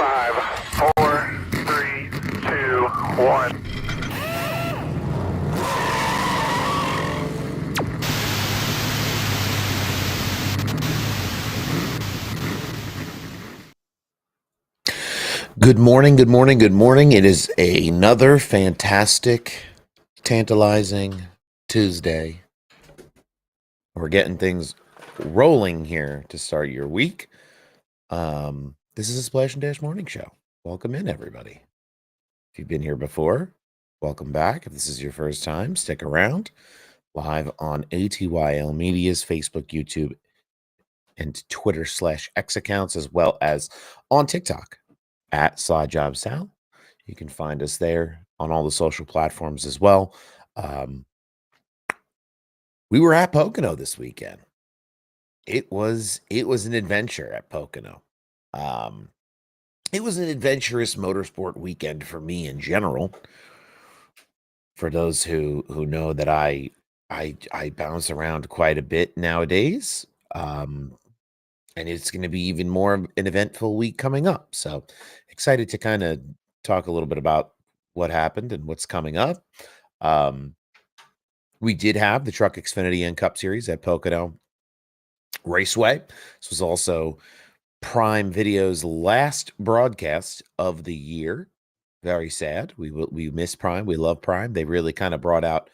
5, 4, 3, 2, 1. Good morning, good morning, good morning. It is another fantastic, tantalizing Tuesday. We're getting things rolling here to start your week. This is a Splash and Dash Morning Show. Welcome in, everybody. If you've been here before, welcome back. If this is your first time, stick around. Live on ATYL Media's Facebook, YouTube, and Twitter/X accounts, as well as on TikTok at SlyJobSal. You can find us there on all the social platforms as well. We were at Pocono this weekend. It was an adventure at Pocono. It was an adventurous motorsport weekend for me in general. For those who know that I bounce around quite a bit nowadays. And it's going to be even more of an eventful week coming up. So excited to kind of talk a little bit about what happened and what's coming up. We did have the Truck Xfinity and Cup Series at Pocono Raceway. This was also Prime Video's last broadcast of the year. Very sad. We miss Prime. We love Prime. They really kind of brought out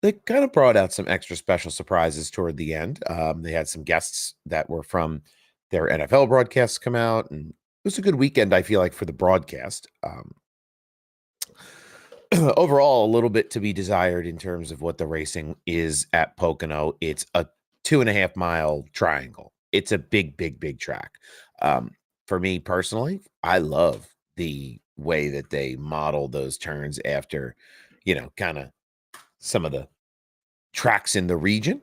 some extra special surprises toward the end. They had some guests that were from their NFL broadcasts come out, and it was a good weekend, I feel like, for the broadcast. Overall, a little bit to be desired in terms of what the racing is at Pocono. It's a 2.5 mile triangle. It's a big, big, big track. For me personally, I love the way that they model those turns after, kind of some of the tracks in the region.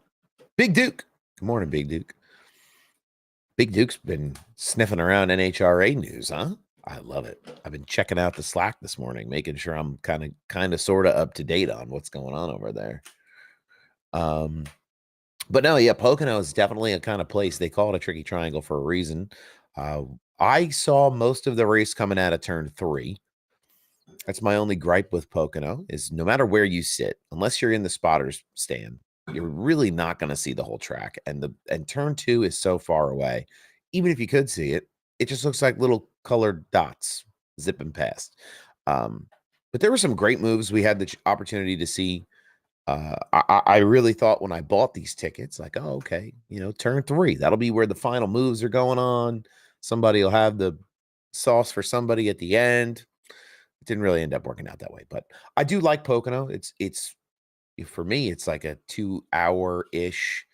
Big Duke. Good morning, Big Duke. Big Duke's been sniffing around NHRA news, huh? I love it. I've been checking out the Slack this morning, making sure I'm kind of sort of up to date on what's going on over there. But no, yeah, Pocono is definitely a kind of place. They call it a tricky triangle for a reason. I saw most of the race coming out of turn 3. That's my only gripe with Pocono is no matter where you sit, unless you're in the spotters stand, you're really not going to see the whole track. And turn 2 is so far away. Even if you could see it, it just looks like little colored dots zipping past. But there were some great moves we had the opportunity to see. I really thought when I bought these tickets, like, oh, okay, turn 3, that'll be where the final moves are going on. Somebody will have the sauce for somebody at the end. It didn't really end up working out that way, but I do like Pocono. It's for me, it's like a 2-hour-ish,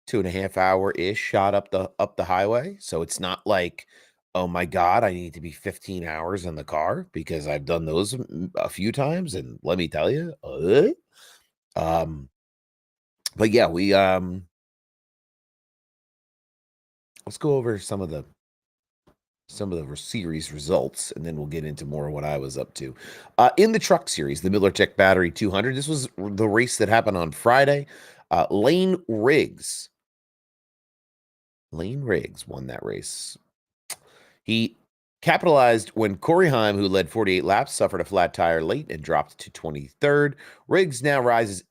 2.5-hour-ish shot up the highway. So it's not like, oh my God, I need to be 15 hours in the car, because I've done those a few times, and let me tell you, but yeah, we let's go over some of the series results, and then we'll get into more of what I was up to. In the truck series, the Miller Tech Battery 200, this was the race that happened on Friday. Lane Riggs won that race. He capitalized when Corey Heim, who led 48 laps, suffered a flat tire late and dropped to 23rd. Riggs now rises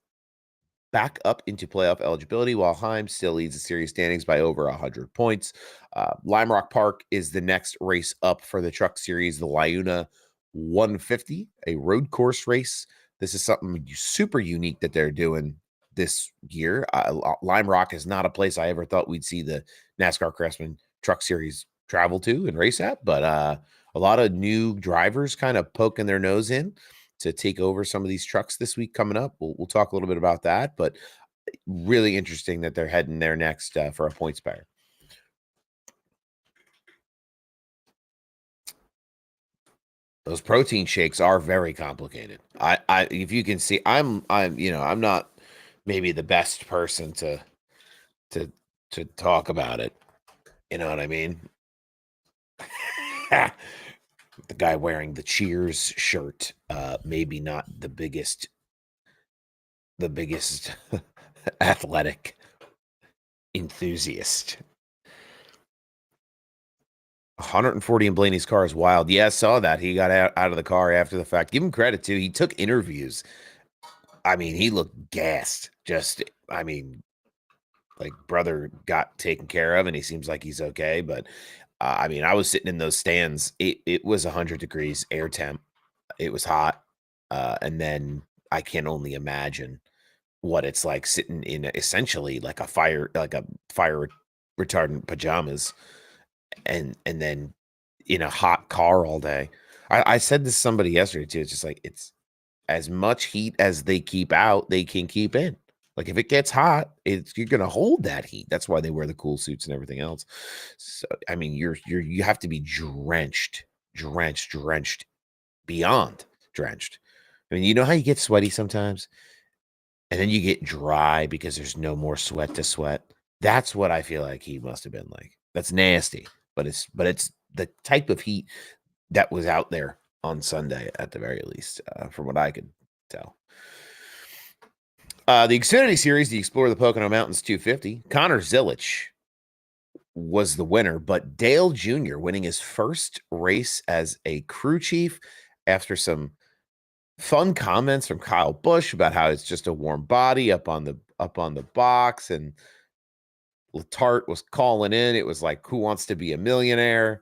back up into playoff eligibility, while Heim still leads the series standings by over 100 points. Lime Rock Park is the next race up for the truck series, the Liuna 150, a road course race. This is something super unique that they're doing this year. Lime Rock is not a place I ever thought we'd see the NASCAR Craftsman Truck Series travel to and race at, but a lot of new drivers kind of poking their nose in to take over some of these trucks this week coming up. We'll talk a little bit about that, but really interesting that they're heading there next for a points pair. Those protein shakes are very complicated. If you can see, I'm not maybe the best person to talk about it. You know what I mean? The guy wearing the Cheers shirt, maybe not the biggest athletic enthusiast. 140 in Blaney's car is wild. Yeah, I saw that. He got out of the car after the fact. Give him credit, too. He took interviews. I mean, he looked gassed. I mean, like brother got taken care of and he seems like he's okay. But I mean, I was sitting in those stands. It was 100 degrees air temp. It was hot. And then I can only imagine what it's like sitting in essentially like a fire retardant pajamas and then in a hot car all day. I said this to somebody yesterday too. It's just like it's as much heat as they keep out, they can keep in. Like if it gets hot, you're gonna hold that heat. That's why they wear the cool suits and everything else. So I mean, you have to be drenched beyond drenched. I mean, you know how you get sweaty sometimes, and then you get dry because there's no more sweat to sweat. That's what I feel like he must have been like. That's nasty, but it's the type of heat that was out there on Sunday at the very least, from what I could tell. The Xfinity Series, the Explore the Pocono Mountains 250, Connor Zilich was the winner, but Dale Jr. winning his first race as a crew chief after some fun comments from Kyle Busch about how it's just a warm body up on the box, and Letarte was calling in. It was like, who wants to be a millionaire?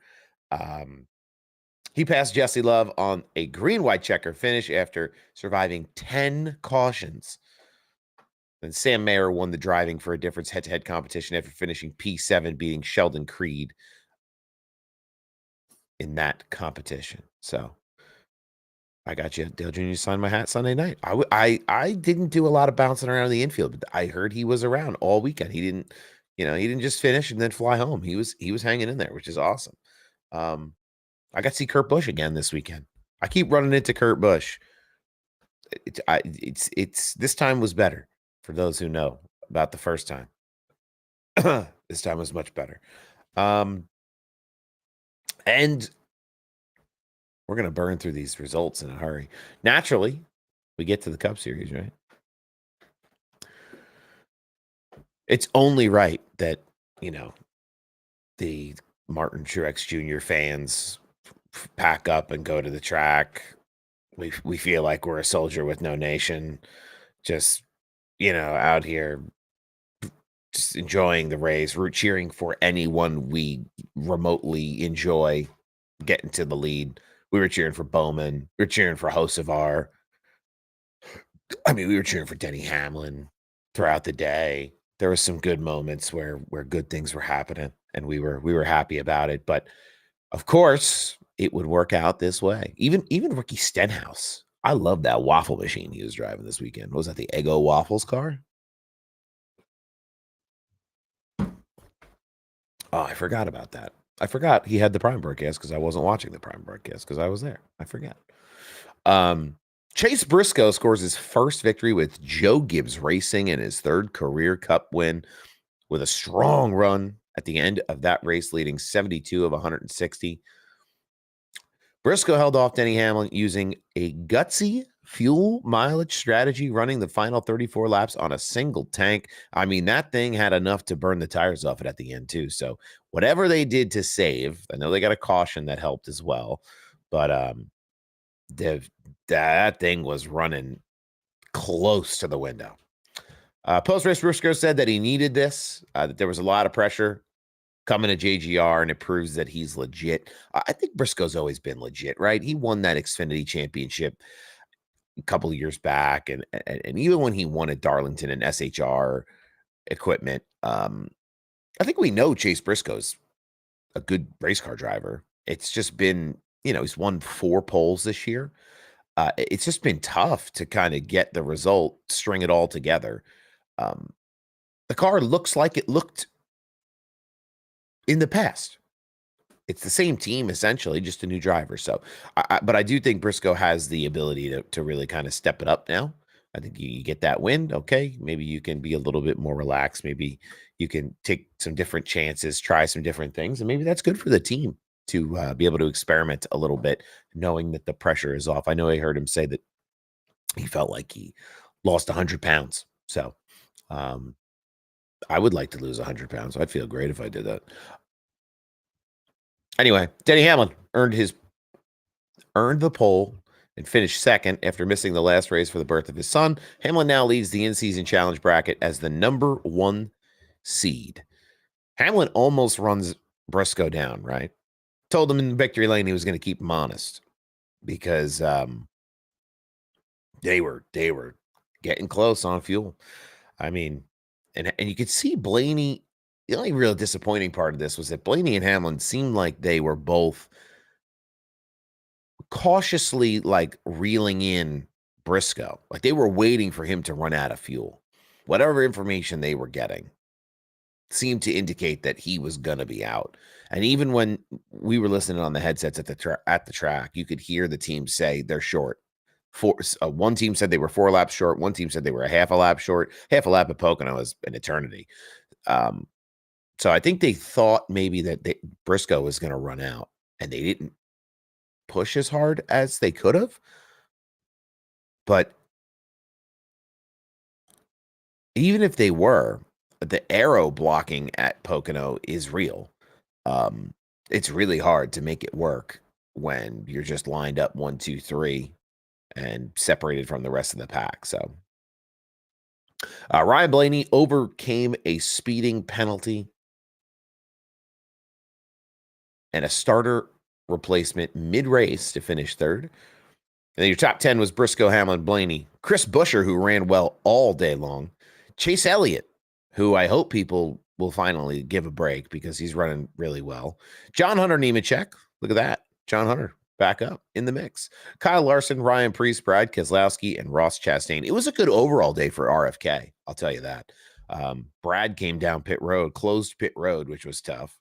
He passed Jesse Love on a green-white checker finish after surviving 10 cautions. And Sam Mayer won the driving for a difference head-to-head competition after finishing P7, beating Sheldon Creed in that competition. So I got you, Dale Jr. signed my hat Sunday night. I didn't do a lot of bouncing around in the infield, but I heard he was around all weekend. He didn't just finish and then fly home. He was hanging in there, which is awesome. I got to see Kurt Busch again this weekend. I keep running into Kurt Busch. It's this time was better for those who know about the first time. This time was much better. And we're going to burn through these results in a hurry. Naturally, we get to the Cup Series, right? It's only right that, the Martin Truex Jr. fans pack up and go to the track. We feel like we're a soldier with no nation, just, out here just enjoying the race, cheering for anyone we remotely enjoy getting to the lead. We were cheering for Bowman. We were cheering for Hocevar. I mean, we were cheering for Denny Hamlin throughout the day. There were some good moments where good things were happening, and we were happy about it. But of course, it would work out this way. Even Ricky Stenhouse. I love that waffle machine he was driving this weekend. What was that, the Eggo Waffles car? Oh, I forgot about that. I forgot he had the Prime broadcast because I wasn't watching the Prime broadcast because I was there. I forget. Chase Briscoe scores his first victory with Joe Gibbs Racing in his third career Cup win with a strong run at the end of that race, leading 72 of 160. Briscoe held off Denny Hamlin using a gutsy fuel mileage strategy, running the final 34 laps on a single tank. I mean, that thing had enough to burn the tires off it at the end, too. So whatever they did to save, I know they got a caution that helped as well, but that thing was running close to the window. Post-race, Briscoe said that he needed this, that there was a lot of pressure coming to JGR, and it proves that he's legit. I think Briscoe's always been legit, right? He won that Xfinity championship a couple of years back, and even when he won at Darlington and SHR equipment, I think we know Chase Briscoe's a good race car driver. It's just been, he's won 4 poles this year. It's just been tough to kind of get the result, string it all together. The car looks like it looked in the past. It's the same team, essentially, just a new driver. So, but I do think Briscoe has the ability to really kind of step it up now. I think you get that win. Okay, maybe you can be a little bit more relaxed. Maybe you can take some different chances, try some different things, and maybe that's good for the team to be able to experiment a little bit, knowing that the pressure is off. I know I heard him say that he felt like he lost 100 pounds. So I would like to lose 100 pounds. I'd feel great if I did that. Anyway, Denny Hamlin earned the pole and finished second after missing the last race for the birth of his son. Hamlin now leads the in-season challenge bracket as the number 1 seed. Hamlin almost runs Briscoe down, right? Told him in victory lane he was going to keep him honest because they were getting close on fuel. I mean, and you could see Blaney. The only real disappointing part of this was that Blaney and Hamlin seemed like they were both cautiously like reeling in Briscoe. Like they were waiting for him to run out of fuel. Whatever information they were getting seemed to indicate that he was going to be out. And even when we were listening on the headsets at the track, you could hear the team say they're short. One team said they were 4 laps short. One team said they were a half a lap short. Half a lap at Pocono is an eternity. So I think they thought maybe that Briscoe was going to run out, and they didn't push as hard as they could have. But even if they were, the aero blocking at Pocono is real. It's really hard to make it work when you're just lined up 1, 2, 3 and separated from the rest of the pack. So Ryan Blaney overcame a speeding penalty and a starter replacement mid-race to finish third. And then your top 10 was Briscoe, Hamlin, Blaney, Chris Buescher, who ran well all day long, Chase Elliott, who I hope people will finally give a break because he's running really well, John Hunter Nemechek. Look at that. John Hunter back up in the mix. Kyle Larson, Ryan Preece, Brad Keselowski, and Ross Chastain. It was a good overall day for RFK. I'll tell you that. Brad came down pit road, closed pit road, which was tough.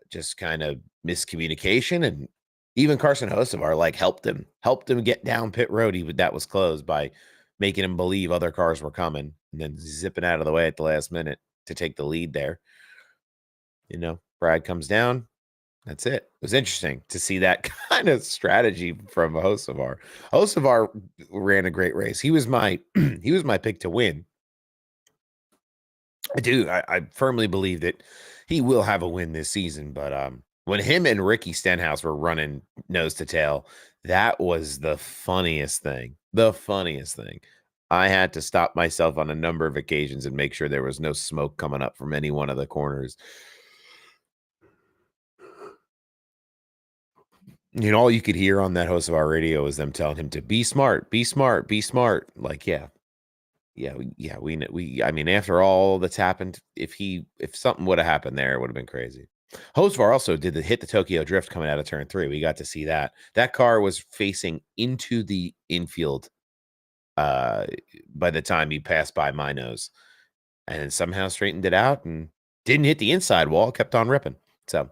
Just kind of miscommunication, and even Carson Hocevar like helped him get down pit road. That was closed by making him believe other cars were coming and then zipping out of the way at the last minute to take the lead there. Brad comes down. That's it. It was interesting to see that kind of strategy from Hocevar. Hocevar ran a great race. He was my pick to win. I firmly believe that he will have a win this season. But when him and Ricky Stenhouse were running nose to tail, that was the funniest thing. The funniest thing. I had to stop myself on a number of occasions and make sure there was no smoke coming up from any one of the corners. All you could hear on that host of our radio was them telling him to be smart, be smart, be smart. Like, I mean, after all that's happened, if something would have happened there, it would have been crazy. Hocevar also did hit the Tokyo Drift coming out of turn 3. We got to see that. That car was facing into the infield by the time he passed by my nose, and then somehow straightened it out and didn't hit the inside wall, kept on ripping. So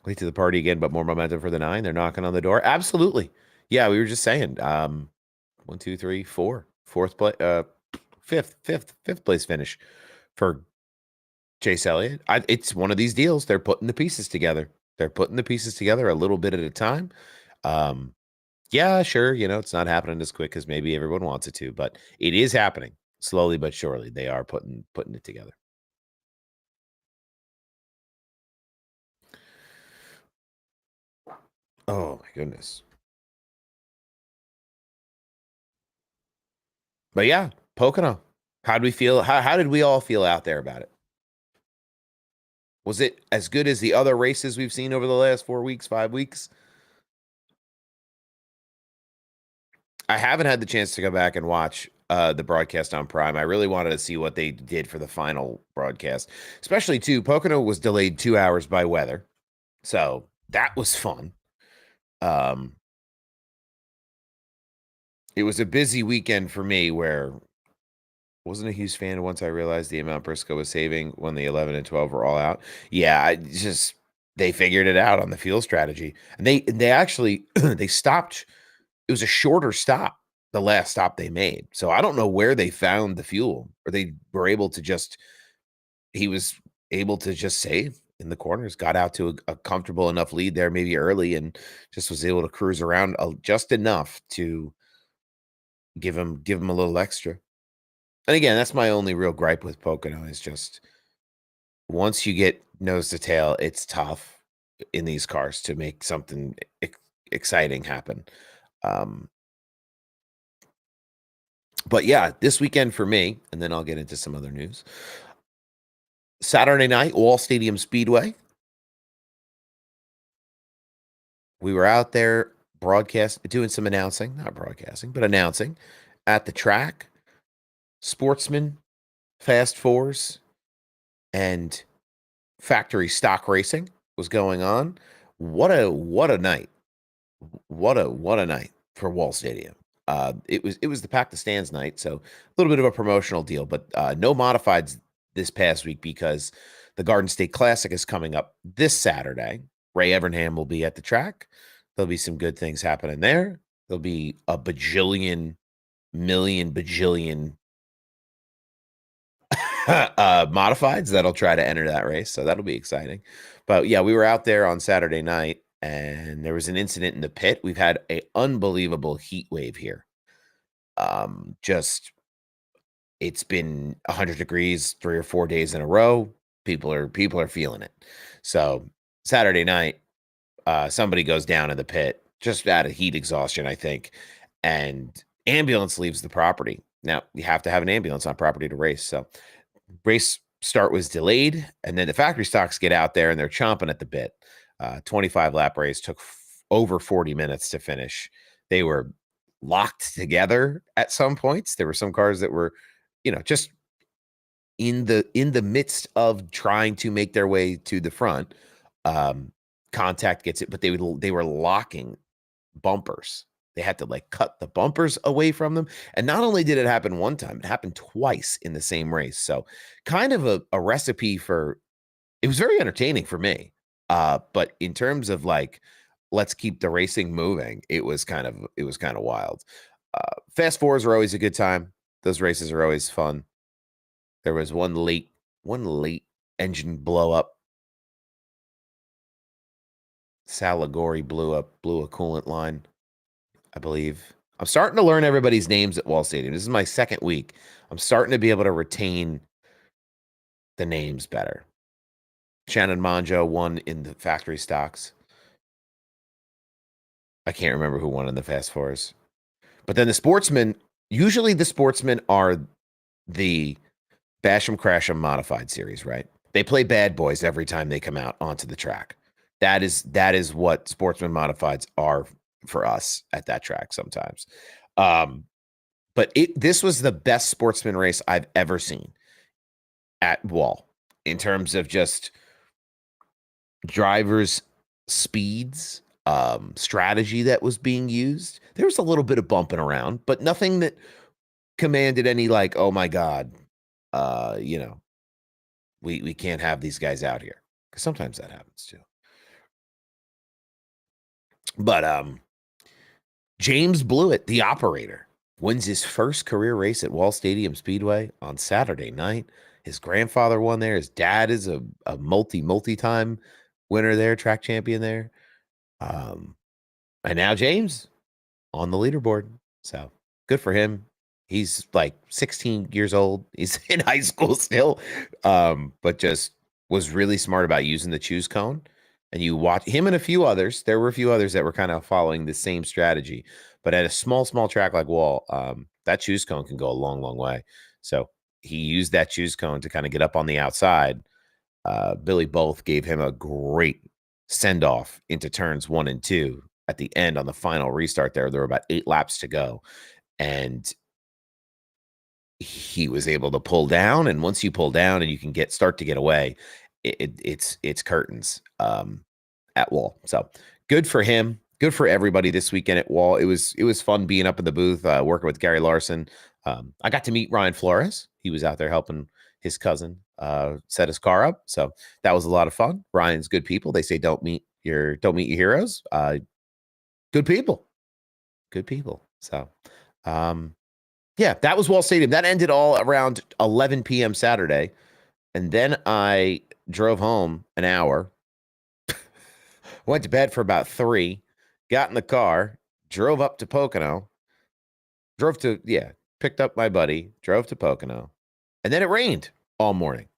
late to the party again, but more momentum for the 9. They're knocking on the door. Absolutely. Yeah, we were just saying 1, 2, 3, 4. Fourth place, fifth place finish for Chase Elliott. It's one of these deals. They're putting the pieces together. They're putting the pieces together a little bit at a time. Yeah, sure. It's not happening as quick as maybe everyone wants it to, but it is happening slowly but surely. They are putting it together. Oh my goodness. But yeah, Pocono. How did we feel? How did we all feel out there about it? Was it as good as the other races we've seen over the last 4 weeks, 5 weeks? I haven't had the chance to go back and watch the broadcast on Prime. I really wanted to see what they did for the final broadcast, especially too. Pocono was delayed 2 hours by weather, so that was fun. It was a busy weekend for me where wasn't a huge fan once I realized the amount Briscoe was saving when the 11 and 12 were all out. Yeah, they figured it out on the fuel strategy, and they actually they stopped. It was a shorter stop, the last stop they made. So I don't know where they found the fuel, or they were able to he was able to just save in the corners, got out to a comfortable enough lead there, maybe early, and just was able to cruise around just enough to give him a little extra. And again, that's my only real gripe with Pocono is just once you get nose to tail, it's tough in these cars to make something exciting happen. But yeah, this weekend for me, and then I'll get into some other news. Saturday night, Wall Stadium Speedway. We were out there doing some announcing, not broadcasting, but announcing at the track. Sportsman, Fast Fours, and factory stock racing was going on. What a night. What a night for Wall Stadium. It was the pack the stands night, so a little bit of a promotional deal, but no modifieds this past week because the Garden State Classic is coming up this Saturday. Ray Evernham will be at the track. There'll be some good things happening there. There'll be a bajillion, million, bajillion modifieds that'll try to enter that race, so that'll be exciting. But yeah, we were out there on Saturday night and there was an incident in the pit. We've had an unbelievable heat wave here. Just it's been 100 degrees 3 or 4 days in a row. People are feeling it. So Saturday night, somebody goes down in the pit just out of heat exhaustion, I think, and ambulance leaves the property. Now you have to have an ambulance on property to race. So race start was delayed, and then the factory stocks get out there and they're chomping at the bit. 25 lap race took over 40 minutes to finish. They were locked together at some points. There were some cars that were, just in the midst of trying to make their way to the front. Contact gets it, but they were locking bumpers. They had to cut the bumpers away from them. And not only did it happen one time, it happened twice in the same race. So kind of a recipe for, it was very entertaining for me. But in terms of let's keep the racing moving, it was kind of wild. Fast fours are always a good time. Those races are always fun. There was one late engine blow up. Saligori blew a coolant line, I believe. I'm starting to learn everybody's names at Wall Stadium. This is my second week. I'm starting to be able to retain the names better. Shannon Monjo won in the factory stocks. I can't remember who won in the Fast Fours. But then usually the sportsmen are the Basham Crasham modified series, right? They play bad boys every time they come out onto the track. That is what sportsman modifieds are for us at that track sometimes. But this was the best sportsman race I've ever seen at Wall in terms of just drivers' speeds, strategy that was being used. There was a little bit of bumping around, but nothing that commanded any oh my God, we can't have these guys out here, because sometimes that happens too. But James Blewett, the operator, wins his first career race at Wall Stadium Speedway on Saturday night. His grandfather won there. His dad is a multi-time winner there, track champion there. And now James on the leaderboard. So good for him. He's 16 years old. He's in high school still, but just was really smart about using the choose cone. And you watch him and a few others. There were a few others that were kind of following the same strategy. But at a small track like Wall, that choose cone can go a long, long way. So he used that choose cone to kind of get up on the outside. Billy Both gave him a great send off into turns 1 and 2 at the end on the final restart. There were about 8 laps to go, and he was able to pull down. And once you pull down and you can start to get away, it's curtains at Wall. So good for him. Good for everybody this weekend at Wall. It was fun being up in the booth, working with Gary Larson. I got to meet Ryan Flores. He was out there helping his cousin set his car up. So that was a lot of fun. Ryan's good people. They say don't meet your heroes. Good people. So yeah, that was Wall Stadium. That ended all around 11 p.m. Saturday. And then I drove home an hour, went to bed for about 3, got in the car, drove up to Pocono, picked up my buddy, drove to Pocono, and then it rained all morning.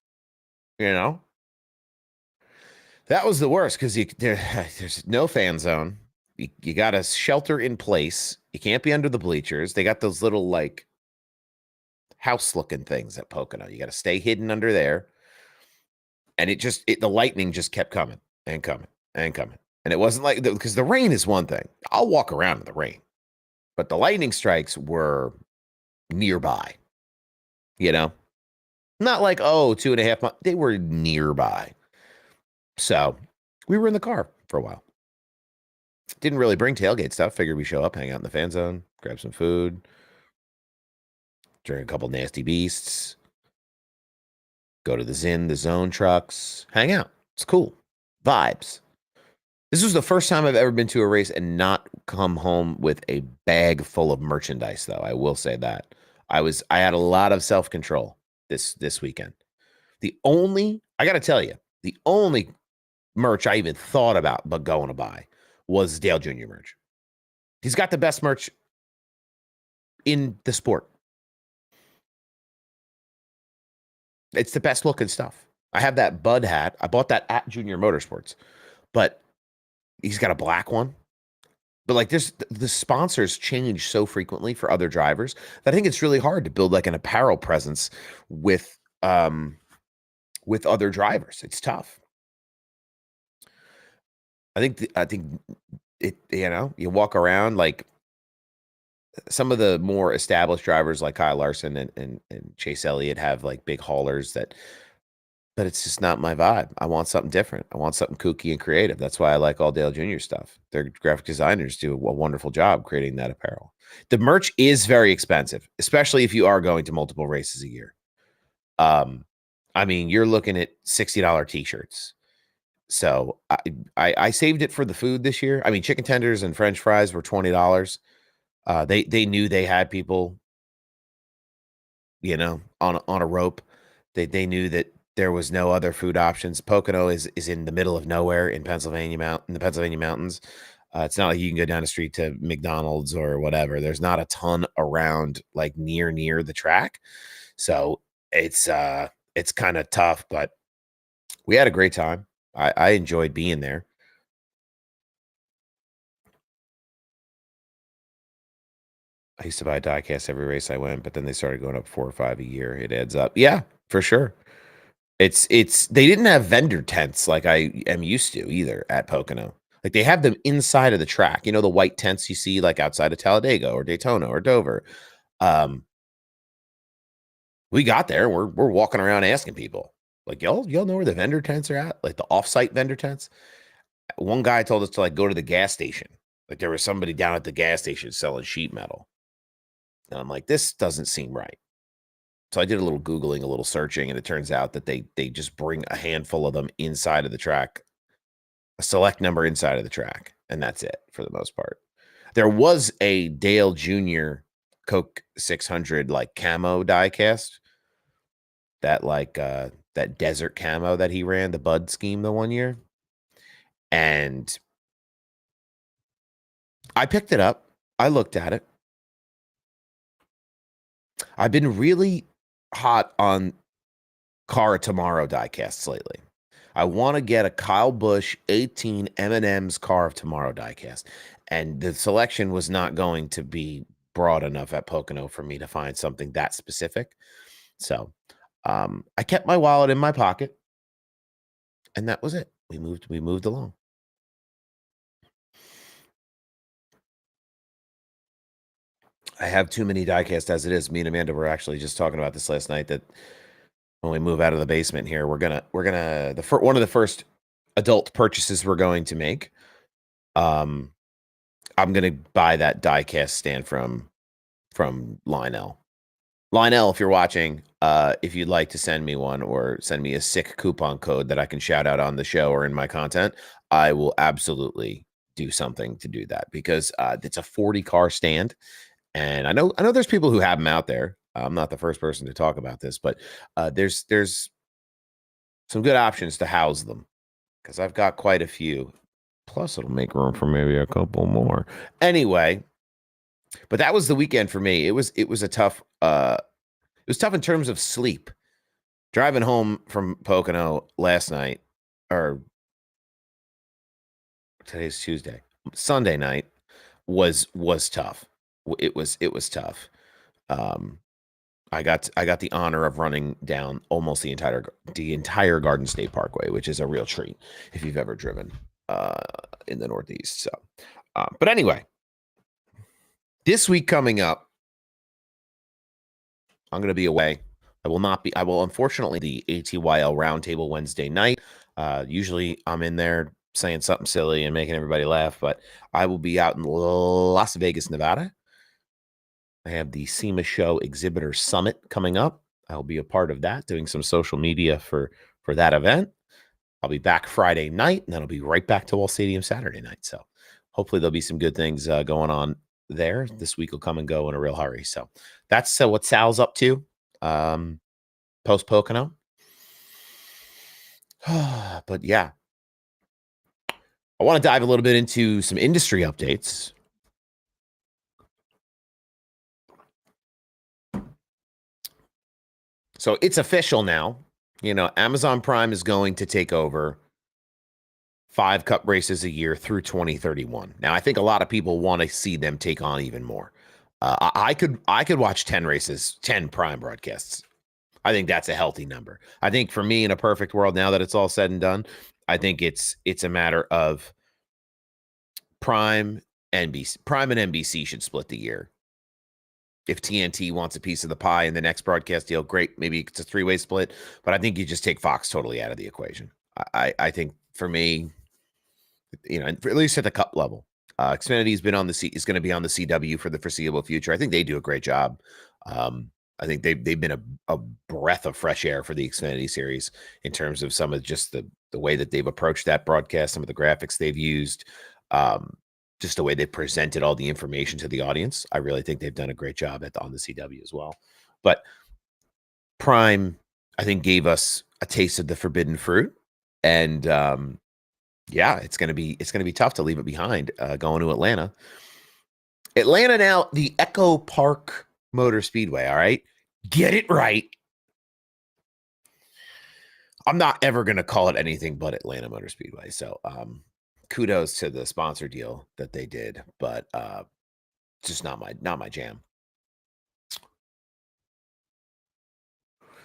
That was the worst because there's no fan zone. You got to shelter in place. You can't be under the bleachers. They got those little like house looking things at Pocono. You got to stay hidden under there. And the lightning just kept coming and coming and coming. And it wasn't like, because the rain is one thing. I'll walk around in the rain, but the lightning strikes were nearby, you know, not like, oh, 2.5 months. They were nearby. So we were in the car for a while. Didn't really bring tailgate stuff. Figured we show up, hang out in the fan zone, grab some food, drink a couple nasty beasts, go to the zone trucks, hang out. It's cool. Vibes. This was the first time I've ever been to a race and not come home with a bag full of merchandise, though. I will say that. I had a lot of self-control this weekend. I gotta tell you, the only merch I even thought about but going to buy was Dale Jr. merch. He's got the best merch in the sport. It's the best looking stuff. I have that Bud hat. I bought that at Junior Motorsports, but he's got a black one. But like the sponsors change so frequently for other drivers that I think it's really hard to build like an apparel presence with other drivers. It's tough. I think it, you walk around like some of the more established drivers like Kyle Larson and Chase Elliott have like big haulers but it's just not my vibe. I want something different. I want something kooky and creative. That's why I like all Dale Jr. stuff. Their graphic designers do a wonderful job creating that apparel. The merch is very expensive, especially if you are going to multiple races a year. I mean, you're looking at $60 t-shirts. So I saved it for the food this year. I mean, chicken tenders and French fries were $20. They knew they had people, on a rope. They knew that there was no other food options. Pocono is in the middle of nowhere in the Pennsylvania mountains. It's not like you can go down the street to McDonald's or whatever. There's not a ton around like near the track. So it's kind of tough, but we had a great time. I enjoyed being there. I used to buy diecast every race I went, but then they started going up 4 or 5 a year. It adds up. Yeah, for sure. It's they didn't have vendor tents like I am used to either at Pocono. Like they have them inside of the track. You know, the white tents you see like outside of Talladega or Daytona or Dover. We got there. We're walking around asking people, like, y'all know where the vendor tents are at? Like the offsite vendor tents. One guy told us to like go to the gas station. Like there was somebody down at the gas station selling sheet metal. And I'm like, this doesn't seem right. So I did a little Googling, a little searching, and it turns out that they just bring a handful of them inside of the track, a select number inside of the track, and that's it for the most part. There was a Dale Jr. Coke 600 like camo diecast, that desert camo that he ran, the Bud scheme the one year. And I picked it up. I looked at it. I've been really hot on Car of Tomorrow diecasts lately. I want to get a Kyle Busch 18 M&M's Car of Tomorrow diecast. And the selection was not going to be broad enough at Pocono for me to find something that specific. So I kept my wallet in my pocket, and that was it. We moved along. I have too many diecast as it is. Me and Amanda were actually just talking about this last night, that when we move out of the basement here, we're gonna one of the first adult purchases we're going to make. I'm gonna buy that diecast stand from Lionel. Lionel, if you're watching, if you'd like to send me one or send me a sick coupon code that I can shout out on the show or in my content, I will absolutely do something to do that, because it's a 40 car stand. And I know there's people who have them out there. I'm not the first person to talk about this, but there's some good options to house them, because I've got quite a few. Plus, it'll make room for maybe a couple more. Anyway, but that was the weekend for me. It was a tough. It was tough in terms of sleep. Driving home from Pocono last night, or today's Tuesday. Sunday night was tough. It was tough. I got the honor of running down almost the entire Garden State Parkway, which is a real treat if you've ever driven in the Northeast. So, but anyway, this week coming up, I'm going to be away. I will unfortunately the ATYL Roundtable Wednesday night. Usually I'm in there saying something silly and making everybody laugh, but I will be out in Las Vegas, Nevada. I have the SEMA Show Exhibitor Summit coming up. I'll be a part of that, doing some social media for that event. I'll be back Friday night, and then I'll be right back to Wall Stadium Saturday night. So hopefully there'll be some good things going on there. This week will come and go in a real hurry. So that's what Sal's up to post Pocono. But yeah, I want to dive a little bit into some industry updates. So it's official now. Amazon Prime is going to take over 5 cup races a year through 2031. Now, I think a lot of people want to see them take on even more. I could watch 10 races, 10 Prime broadcasts. I think that's a healthy number. I think for me, in a perfect world, now that it's all said and done, I think it's a matter of Prime and NBC should split the year. If TNT wants a piece of the pie in the next broadcast deal, great. Maybe it's a 3-way split, but I think you just take Fox totally out of the equation. I think for me, at least at the cup level, Xfinity's been on is going to be on the CW for the foreseeable future. I think they do a great job. I think they've been a breath of fresh air for the Xfinity series in terms of some of just the way that they've approached that broadcast, some of the graphics they've used, just the way they presented all the information to the audience. I really think they've done a great job on the CW as well. But Prime, I think, gave us a taste of the forbidden fruit, and yeah, it's gonna be tough to leave it behind going to Atlanta. Atlanta now, the Echo Park Motor Speedway. All right, get it right. I'm not ever gonna call it anything but Atlanta Motor Speedway. So kudos to the sponsor deal that they did, but just not my jam.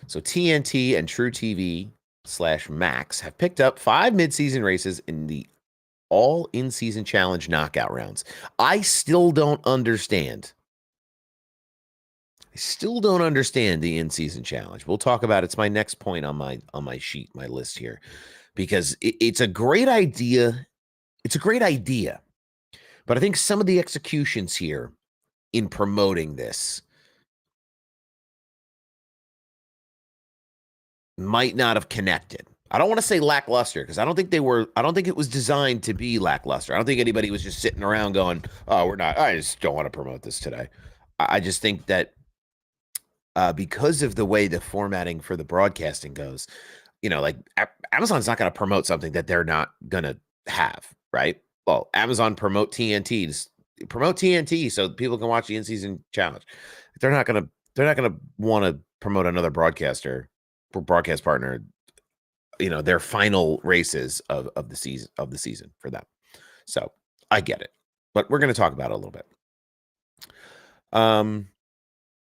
So TNT and True TV /Max have picked up 5 midseason races in the all in-season challenge knockout rounds. I still don't understand. The in-season challenge. We'll talk about it. It's my next point on my sheet, my list here, because it's a great idea. It's a great idea, but I think some of the executions here in promoting this might not have connected. I don't want to say lackluster because I don't think it was designed to be lackluster. I don't think anybody was just sitting around going, "Oh, I just don't want to promote this today." I just think that because of the way the formatting for the broadcasting goes, like Amazon's not going to promote something that they're not going to have, right? Well, Amazon promote TNT so people can watch the in-season challenge. They're not going to want to promote another broadcast partner, their final races of the season for them. So I get it, but we're going to talk about it a little bit.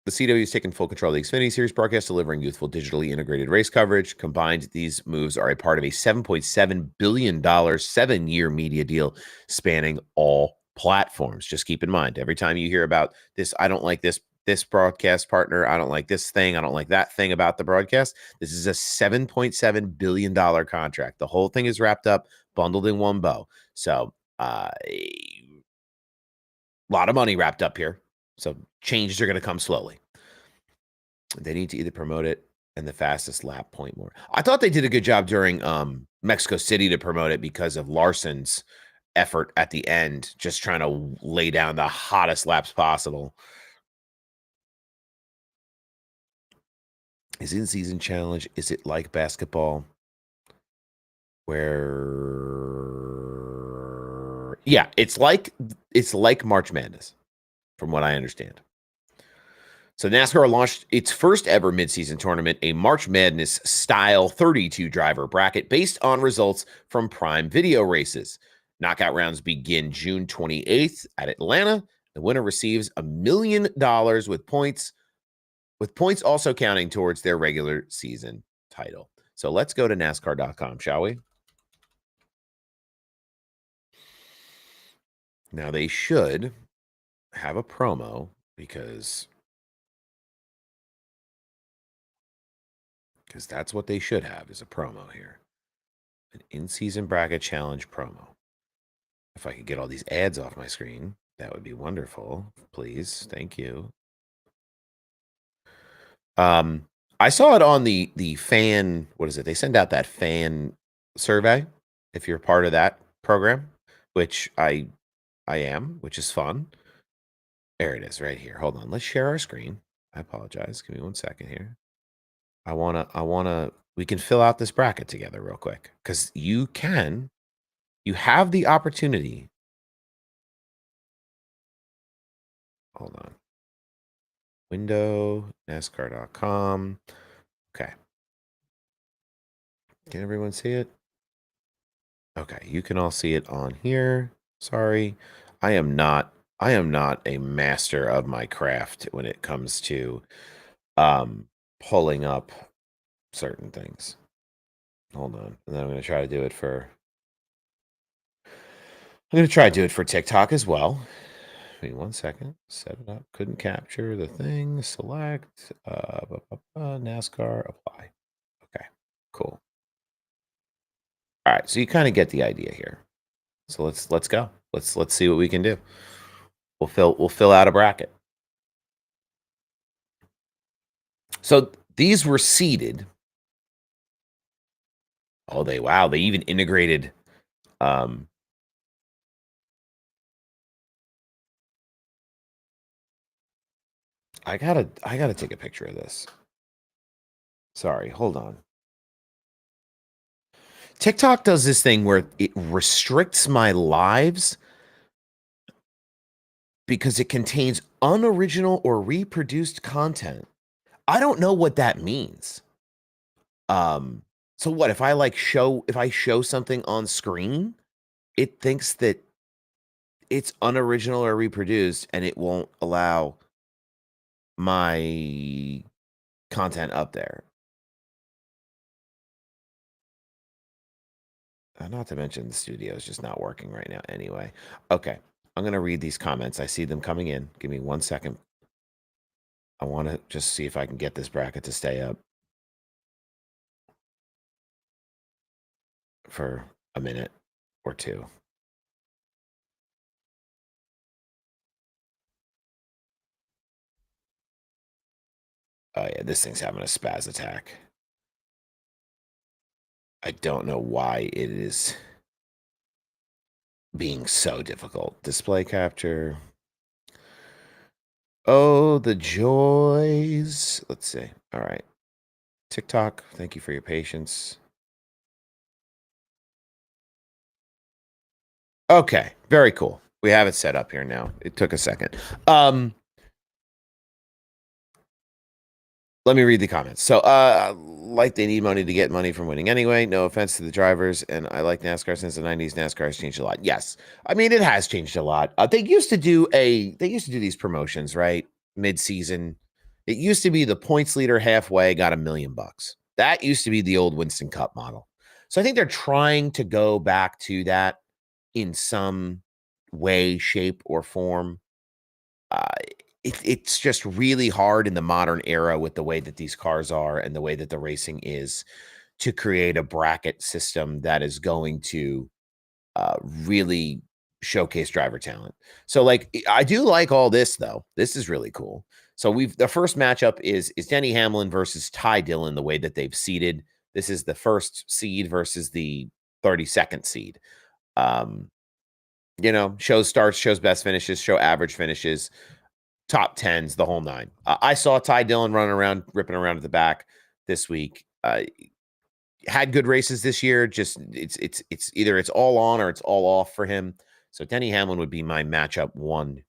The CW is taking full control of the Xfinity Series broadcast, delivering youthful, digitally integrated race coverage. Combined, these moves are a part of a $7.7 billion 7-year media deal spanning all platforms. Just keep in mind, every time you hear about this, I don't like this broadcast partner, I don't like this thing, I don't like that thing about the broadcast. This is a $7.7 billion contract. The whole thing is wrapped up, bundled in one bow. So a lot of money wrapped up here. So changes are going to come slowly. They need to either promote it and the fastest lap point more. I thought they did a good job during Mexico City to promote it because of Larson's effort at the end, just trying to lay down the hottest laps possible. Is in-season challenge, is it like basketball? Where, yeah, it's like March Madness, from what I understand. So NASCAR launched its first ever midseason tournament, a March Madness style 32 driver bracket based on results from Prime Video races. Knockout rounds begin June 28th at Atlanta. The winner receives $1 million with points also counting towards their regular season title. So let's go to NASCAR.com, shall we? Now they should have a promo because that's what they should have, is a promo here. An in-season bracket challenge promo. If I could get all these ads off my screen, that would be wonderful. Please. Thank you. I saw it on the fan, what is it? They send out that fan survey if you're part of that program, which I am, which is fun. There it is right here. Hold on. Let's share our screen. I apologize. Give me 1 second here. We can fill out this bracket together real quick because you have the opportunity. Hold on. Window, NASCAR.com. Okay. Can everyone see it? Okay, you can all see it on here. Sorry. I am not a master of my craft when it comes to pulling up certain things. Hold on. And then I'm going to try to do it for TikTok as well. Wait 1 second. Set it up. Couldn't capture the thing. Select NASCAR, apply. Okay. Cool. All right, so you kind of get the idea here. So let's go. Let's see what we can do. We'll fill out a bracket. So these were seeded. Oh, they even integrated I gotta take a picture of this. Sorry, hold on. TikTok does this thing where it restricts my lives because it contains unoriginal or reproduced content. I don't know what that means. So what if I show something on screen, it thinks that it's unoriginal or reproduced and it won't allow my content up there. Not to mention the studio is just not working right now anyway. Okay, I'm going to read these comments. I see them coming in. Give me 1 second. I want to just see if I can get this bracket to stay up for a minute or two. Oh, yeah, this thing's having a spaz attack. I don't know why it is being so difficult. Display capture. Oh, the joys. Let's see. All right. TikTok, thank you for your patience. Okay, very cool. We have it set up here now. It took a second. Let me read the comments. So, like they need money to get money from winning anyway. No offense to the drivers, and I like NASCAR since the 90s. NASCAR has changed a lot. Yes, I mean it has changed a lot. They used to do these promotions, right? Mid-season. It used to be the points leader halfway got $1 million. That used to be the old Winston Cup model. So I think they're trying to go back to that in some way, shape, or form. It's just really hard in the modern era with the way that these cars are and the way that the racing is to create a bracket system that is going to really showcase driver talent. So like, I do like all this though. This is really cool. So the first matchup is Denny Hamlin versus Ty Dillon, the way that they've seeded. This is the first seed versus the 32nd seed. Shows starts, shows best finishes, show average finishes, top 10s, the whole nine. I saw Ty Dillon running around, ripping around at the back this week. Had good races this year. Just it's either it's all on or it's all off for him. So Denny Hamlin would be my matchup one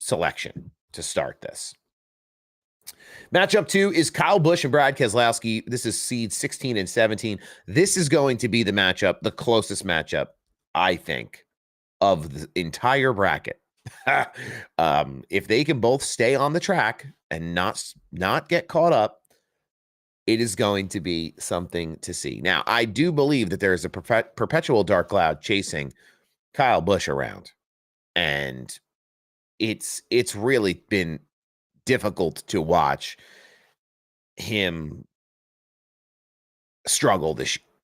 selection to start this. Matchup 2 is Kyle Busch and Brad Keselowski. This is seed 16 and 17. This is going to be the matchup, the closest matchup I think, of the entire bracket. If they can both stay on the track and not get caught up, it is going to be something to see. Now, I do believe that there is a perpetual dark cloud chasing Kyle Busch around, and it's really been difficult to watch him struggle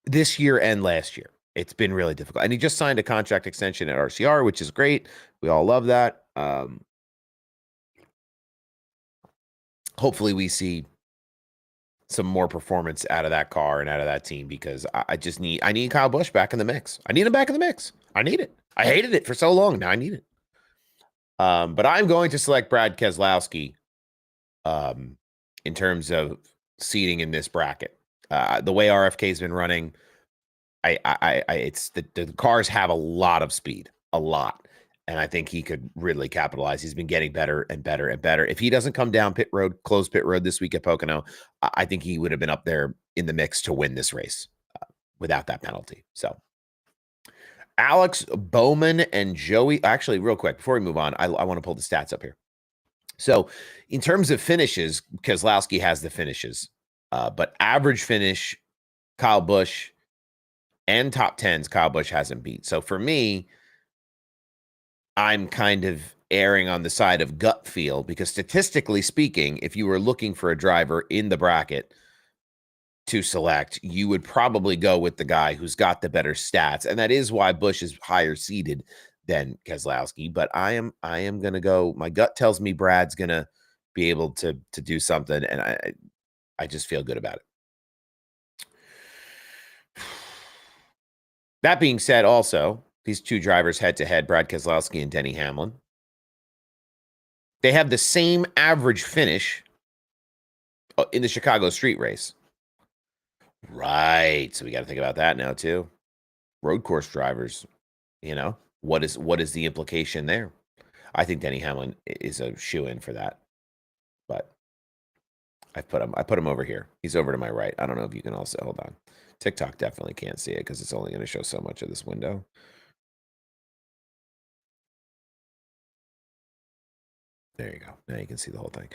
this year and last year. It's been really difficult, and he just signed a contract extension at RCR, which is great. We all love that. Hopefully, we see some more performance out of that car and out of that team, because I need Kyle Busch back in the mix. I need him back in the mix. I need it. I hated it for so long. Now I need it. But I'm going to select Brad Keselowski in terms of seating in this bracket. The way RFK's been running, it's the cars have a lot of speed, a lot. And I think he could really capitalize. He's been getting better and better and better. If he doesn't come down close pit road this week at Pocono, I think he would have been up there in the mix to win this race without that penalty. So Alex Bowman and Joey, actually, real quick, before we move on, I want to pull the stats up here. So in terms of finishes, Keselowski has the finishes, but average finish, Kyle Busch, and top 10s, Kyle Busch hasn't beat. So for me, I'm kind of erring on the side of gut feel, because statistically speaking, if you were looking for a driver in the bracket to select, you would probably go with the guy who's got the better stats. And that is why Busch is higher seeded than Keselowski. But I am going to go, my gut tells me Brad's going to be able to do something. And I just feel good about it. That being said, also, these two drivers head-to-head, Brad Keselowski and Denny Hamlin, they have the same average finish in the Chicago street race. Right. So we got to think about that now, too. Road course drivers, what is the implication there? I think Denny Hamlin is a shoe-in for that. But I put him over here. He's over to my right. I don't know if you can also, hold on. TikTok definitely can't see it because it's only going to show so much of this window. There you go. Now you can see the whole thing.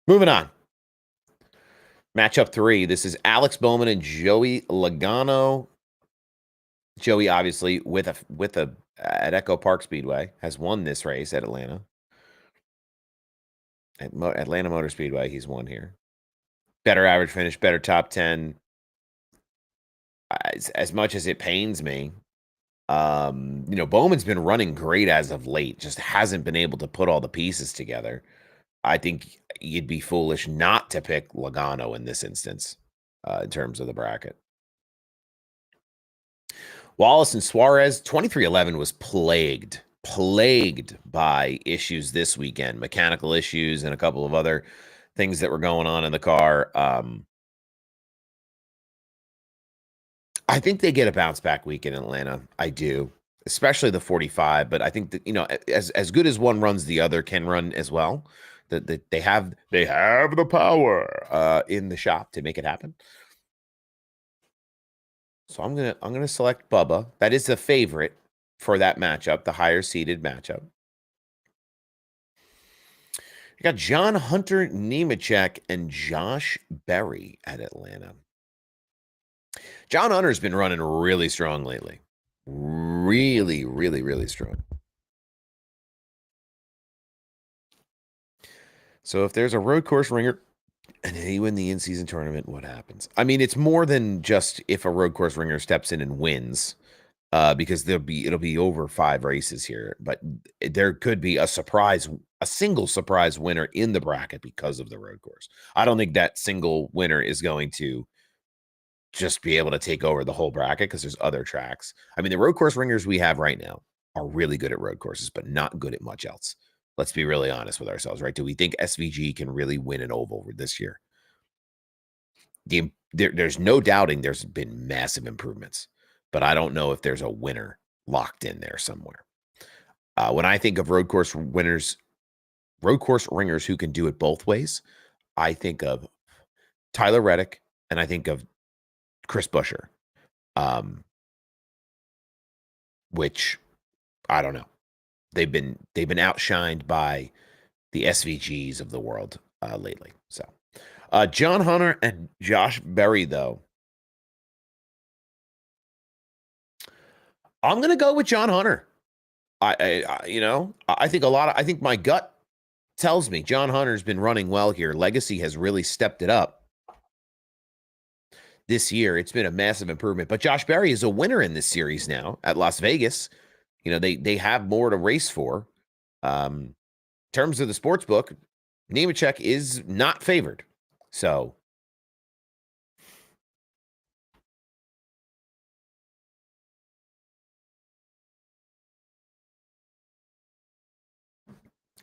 Moving on. Matchup 3. This is Alex Bowman and Joey Logano. Joey, obviously, with a at Echo Park Speedway, has won this race at Atlanta. At Atlanta Motor Speedway, he's won here. Better average finish, better top 10. As much as it pains me, Bowman's been running great as of late, just hasn't been able to put all the pieces together. I think you'd be foolish not to pick Logano in this instance, in terms of the bracket. Wallace and Suarez, 2311 was plagued by issues this weekend, mechanical issues and a couple of other things that were going on in the car. I think they get a bounce back week in Atlanta. I do, especially the 45. But I think that, as good as one runs, the other can run as well. That they have the power in the shop to make it happen. So I'm gonna select Bubba. That is the favorite for that matchup, the higher seeded matchup. You got John Hunter Nemechek and Josh Berry at Atlanta. John Hunter's been running really strong lately. Really, really, really strong. So if there's a road course ringer and they win the in-season tournament, what happens? I mean, it's more than just if a road course ringer steps in and wins, because it'll be over 5 races here. But there could be a single surprise winner in the bracket because of the road course. I don't think that single winner is going to just be able to take over the whole bracket, because there's other tracks. I mean, the road course ringers we have right now are really good at road courses, but not good at much else. Let's be really honest with ourselves, right? Do we think SVG can really win an oval this year? There's no doubting there's been massive improvements, but I don't know if there's a winner locked in there somewhere. When I think of road course ringers who can do it both ways, I think of Tyler Reddick and I think of Chris Buescher. which I don't know. They've been outshined by the SVGs of the world lately. So, John Hunter and Josh Berry, though. I'm gonna go with John Hunter. I think I think my gut tells me John Hunter's been running well here. Legacy has really stepped it up this year. It's been a massive improvement. But Josh Berry is a winner in this series now at Las Vegas. You know, they have more to race for. In terms of the sports book, Nemechek is not favored. So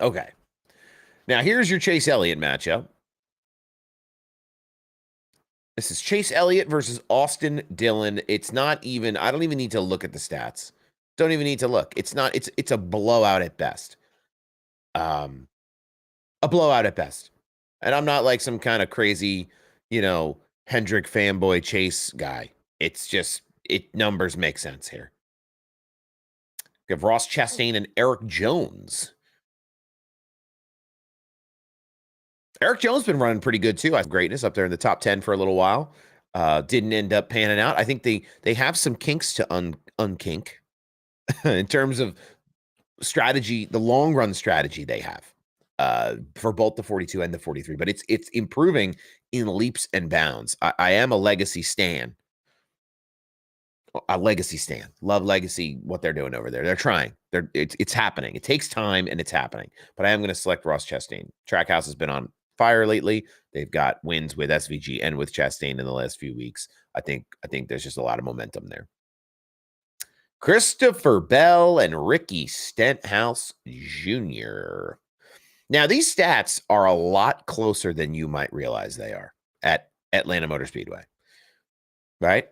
okay. Now here's your Chase Elliott matchup. This is Chase Elliott versus Austin Dillon. It's not even, I don't even need to look at the stats. Don't even need to look. It's a blowout at best. A blowout at best. And I'm not like some kind of crazy, Hendrick fanboy Chase guy. It's just, numbers make sense here. We have Ross Chastain and Eric Jones. Eric Jones been running pretty good too. I have greatness up there in the top 10 for a little while. Didn't end up panning out. I think they have some kinks to unkink in terms of strategy, the long run strategy they have for both the 42 and the 43. But it's improving in leaps and bounds. I am a legacy stan. A legacy stan. Love Legacy, what they're doing over there. They're trying. It's happening. It takes time and it's happening. But I am going to select Ross Chastain. Trackhouse has been on fire lately. They've got wins with SVG and with Chastain in the last few weeks. I think there's just a lot of momentum there. Christopher Bell and Ricky Stenhouse Jr. Now, these stats are a lot closer than you might realize they are at Atlanta Motor Speedway, right?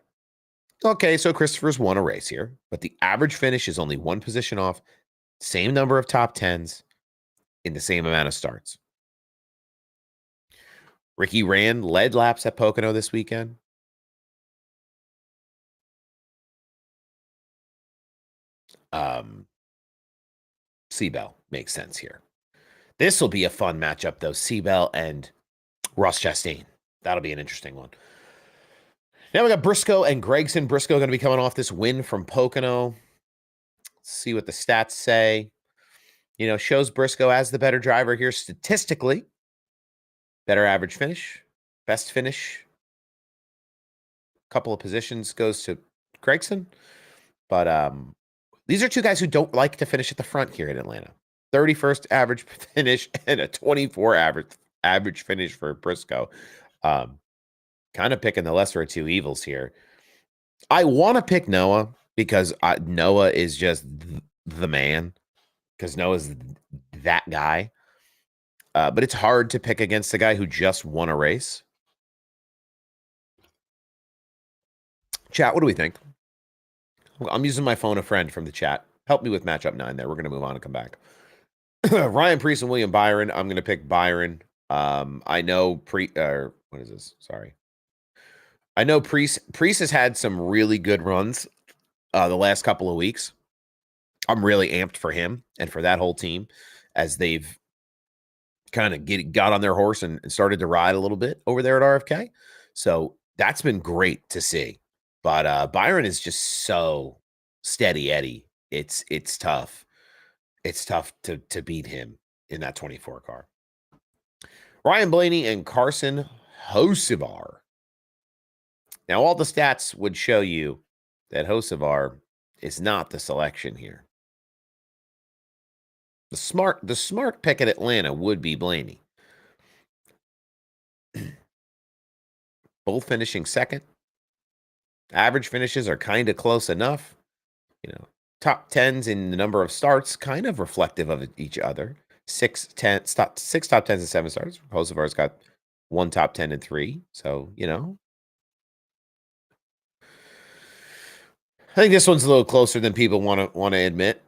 Okay, so Christopher's won a race here, but the average finish is only one position off, same number of top 10s in the same amount of starts. Ricky ran lead laps at Pocono this weekend. Seabell makes sense here. This will be a fun matchup, though. Seabell and Ross Chastain. That'll be an interesting one. Now we got Briscoe and Gregson. Briscoe going to be coming off this win from Pocono. Let's see what the stats say. Shows Briscoe as the better driver here statistically. Better average finish. Best finish. Couple of positions goes to Gregson. But these are two guys who don't like to finish at the front here in Atlanta. 31st average finish and a 24 average finish for Briscoe. Kind of picking the lesser of two evils here. I want to pick Noah because Noah is just the man, because Noah's that guy. But it's hard to pick against the guy who just won a race. Chat, what do we think? I'm using my phone a friend from the chat. Help me with matchup 9 there. We're going to move on and come back. Ryan Priest and William Byron. I'm going to pick Byron. I know what is this? Sorry. I know Priest has had some really good runs the last couple of weeks. I'm really amped for him and for that whole team as they've kind of got on their horse and started to ride a little bit over there at RFK. So that's been great to see. But Byron is just so steady Eddie. It's tough. It's tough to beat him in that 24 car. Ryan Blaney and Carson Hocevar. Now, all the stats would show you that Hocevar is not the selection here. The smart pick at Atlanta would be Blaney. Both finishing second. Average finishes are kind of close enough. Top 10s in the number of starts, kind of reflective of each other. 6 top 10s and 7 starts. Hocevar's got 1 top 10 and 3. So, I think this one's a little closer than people want to admit.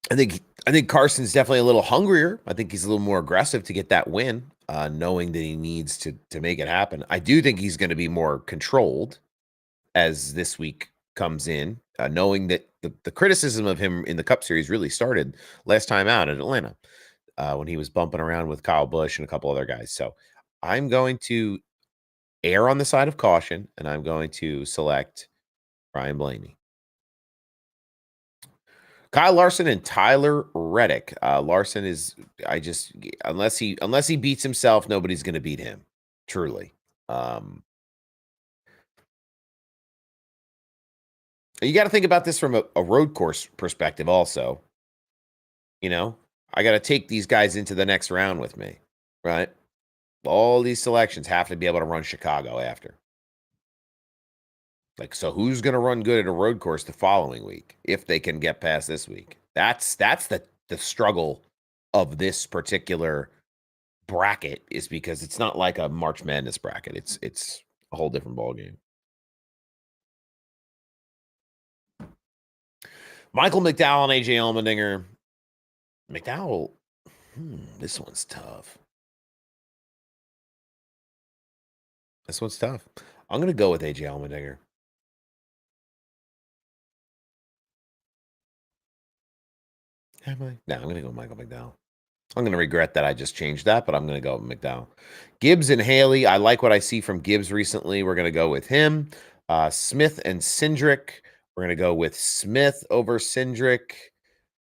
I think Carson's definitely a little hungrier. I think he's a little more aggressive to get that win, knowing that he needs to make it happen. I do think he's going to be more controlled. as this week comes in, knowing that the criticism of him in the Cup Series really started last time out at Atlanta when he was bumping around with Kyle Busch and a couple other guys. So I'm going to err on the side of caution, and I'm going to select Ryan Blaney. Kyle Larson and Tyler Reddick. Larson is, unless he beats himself, nobody's going to beat him. Truly. You got to think about this from a road course perspective also. You know, I got to take these guys into the next round with me, right? All these selections have to be able to run Chicago after. Like, so who's going to run good at a road course the following week if they can get past this week? That's the struggle of this particular bracket, is because it's not like a March Madness bracket. It's a whole different ballgame. Michael McDowell and AJ Allmendinger. McDowell, this one's tough. This one's tough. I'm going to go with AJ Allmendinger. Am I? No, I'm going to go Michael McDowell. I'm going to regret that I just changed that, but I'm going to go with McDowell. Gibbs and Haley. I like what I see from Gibbs recently. We're going to go with him. Smith and Cindric. We're going to go with Smith over Cindric.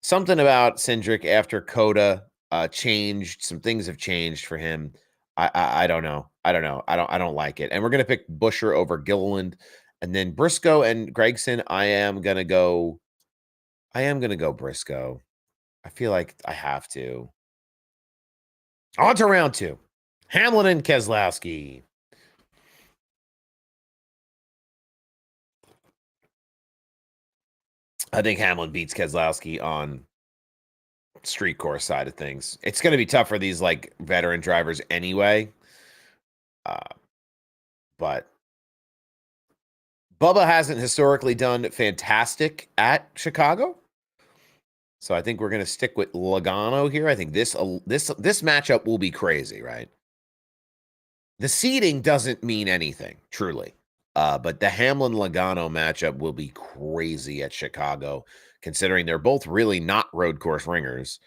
Something about Cindric after Coda changed. Some things have changed for him. I don't know. I don't like it. And we're going to pick Busher over Gilliland. And then Briscoe and Gregson. I am going to go Briscoe. I feel like I have to. On to round 2. Hamlin and Keselowski. I think Hamlin beats Keselowski on street course side of things. It's going to be tough for these like veteran drivers anyway. But Bubba hasn't historically done fantastic at Chicago. So I think we're going to stick with Logano here. I think this matchup will be crazy, right? The seeding doesn't mean anything, truly. But the Hamlin-Logano matchup will be crazy at Chicago, considering they're both really not road course ringers.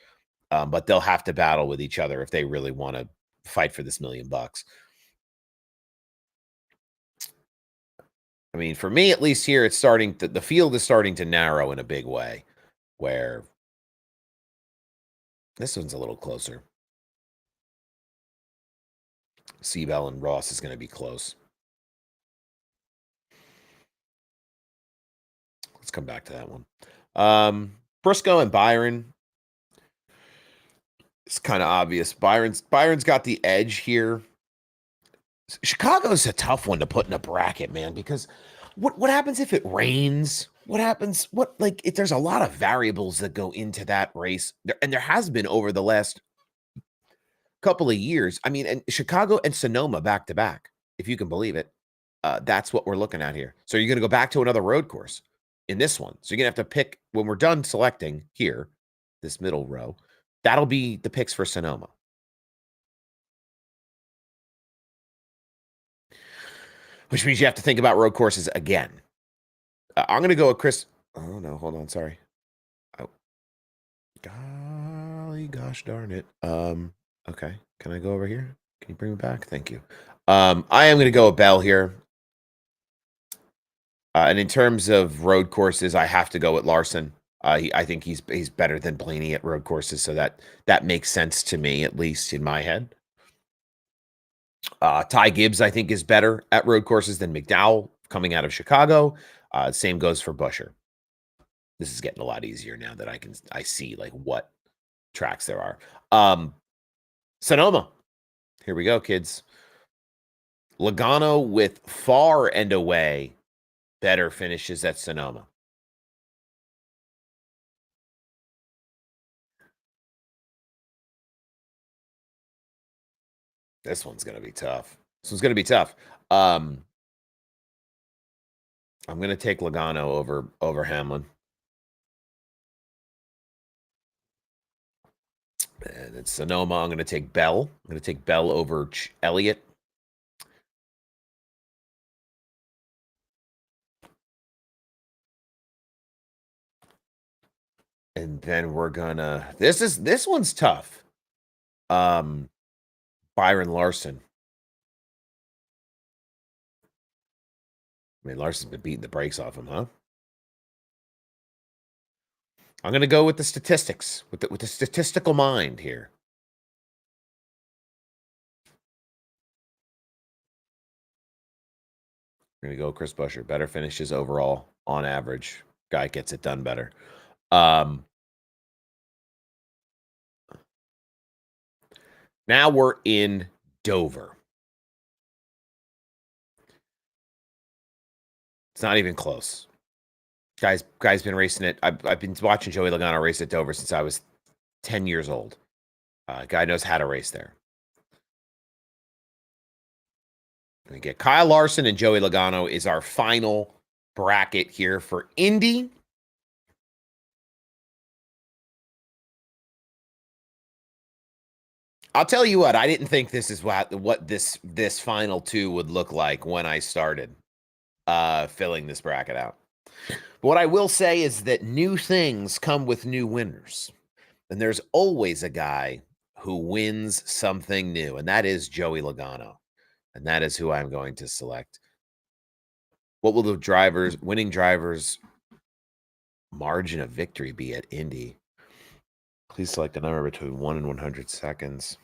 But they'll have to battle with each other if they really want to fight for this $1 million. I mean, for me, at least here, it's starting to, the field is starting to narrow in a big way, where this one's a little closer. Seabell and Ross is going to be close. Let's come back to that one. Briscoe and Byron. It's kind of obvious. Byron's got the edge here. Chicago's a tough one to put in a bracket, man, because what happens if it rains? What happens? There's a lot of variables that go into that race. And there has been over the last couple of years. I mean, and Chicago and Sonoma back to back, if you can believe it. That's what we're looking at here. So you're going to go back to another road course in this one. So you're going to have to pick, when we're done selecting here, this middle row, that'll be the picks for Sonoma. Which means you have to think about road courses again. I'm going to go with Chris. Oh, no. Hold on. Sorry. Oh. Golly gosh darn it. Okay. Can I go over here? Can you bring me back? Thank you. I am going to go with Bell here. And in terms of road courses, I have to go with Larson. I think he's better than Blaney at road courses, so that makes sense to me, at least in my head. Ty Gibbs, I think, is better at road courses than McDowell coming out of Chicago. Same goes for Busher. This is getting a lot easier now that I see like what tracks there are. Sonoma. Here we go, kids. Logano with far and away better finishes at Sonoma. This one's going to be tough. I'm going to take Logano over Hamlin. And it's Sonoma. I'm going to take Bell. I'm going to take Bell over Elliott. And then we're gonna this one's tough. Byron Larson. I mean, Larson's been beating the brakes off him, huh? I'm gonna go with the statistics, with the statistical mind here. We're gonna go Chris Buescher. Better finishes overall on average. Guy gets it done better. Now we're in Dover. It's not even close. Guy's been racing it. I've been watching Joey Logano race at Dover since I was 10 years old. Guy knows how to race there. We get Kyle Larson and Joey Logano is our final bracket here for Indy. I'll tell you what, I didn't think this is what this final two would look like when I started filling this bracket out. But what I will say is that new things come with new winners. And there's always a guy who wins something new, and that is Joey Logano. And that is who I'm going to select. What will the winning drivers margin of victory be at Indy? Please select a number between 1 and 100 seconds.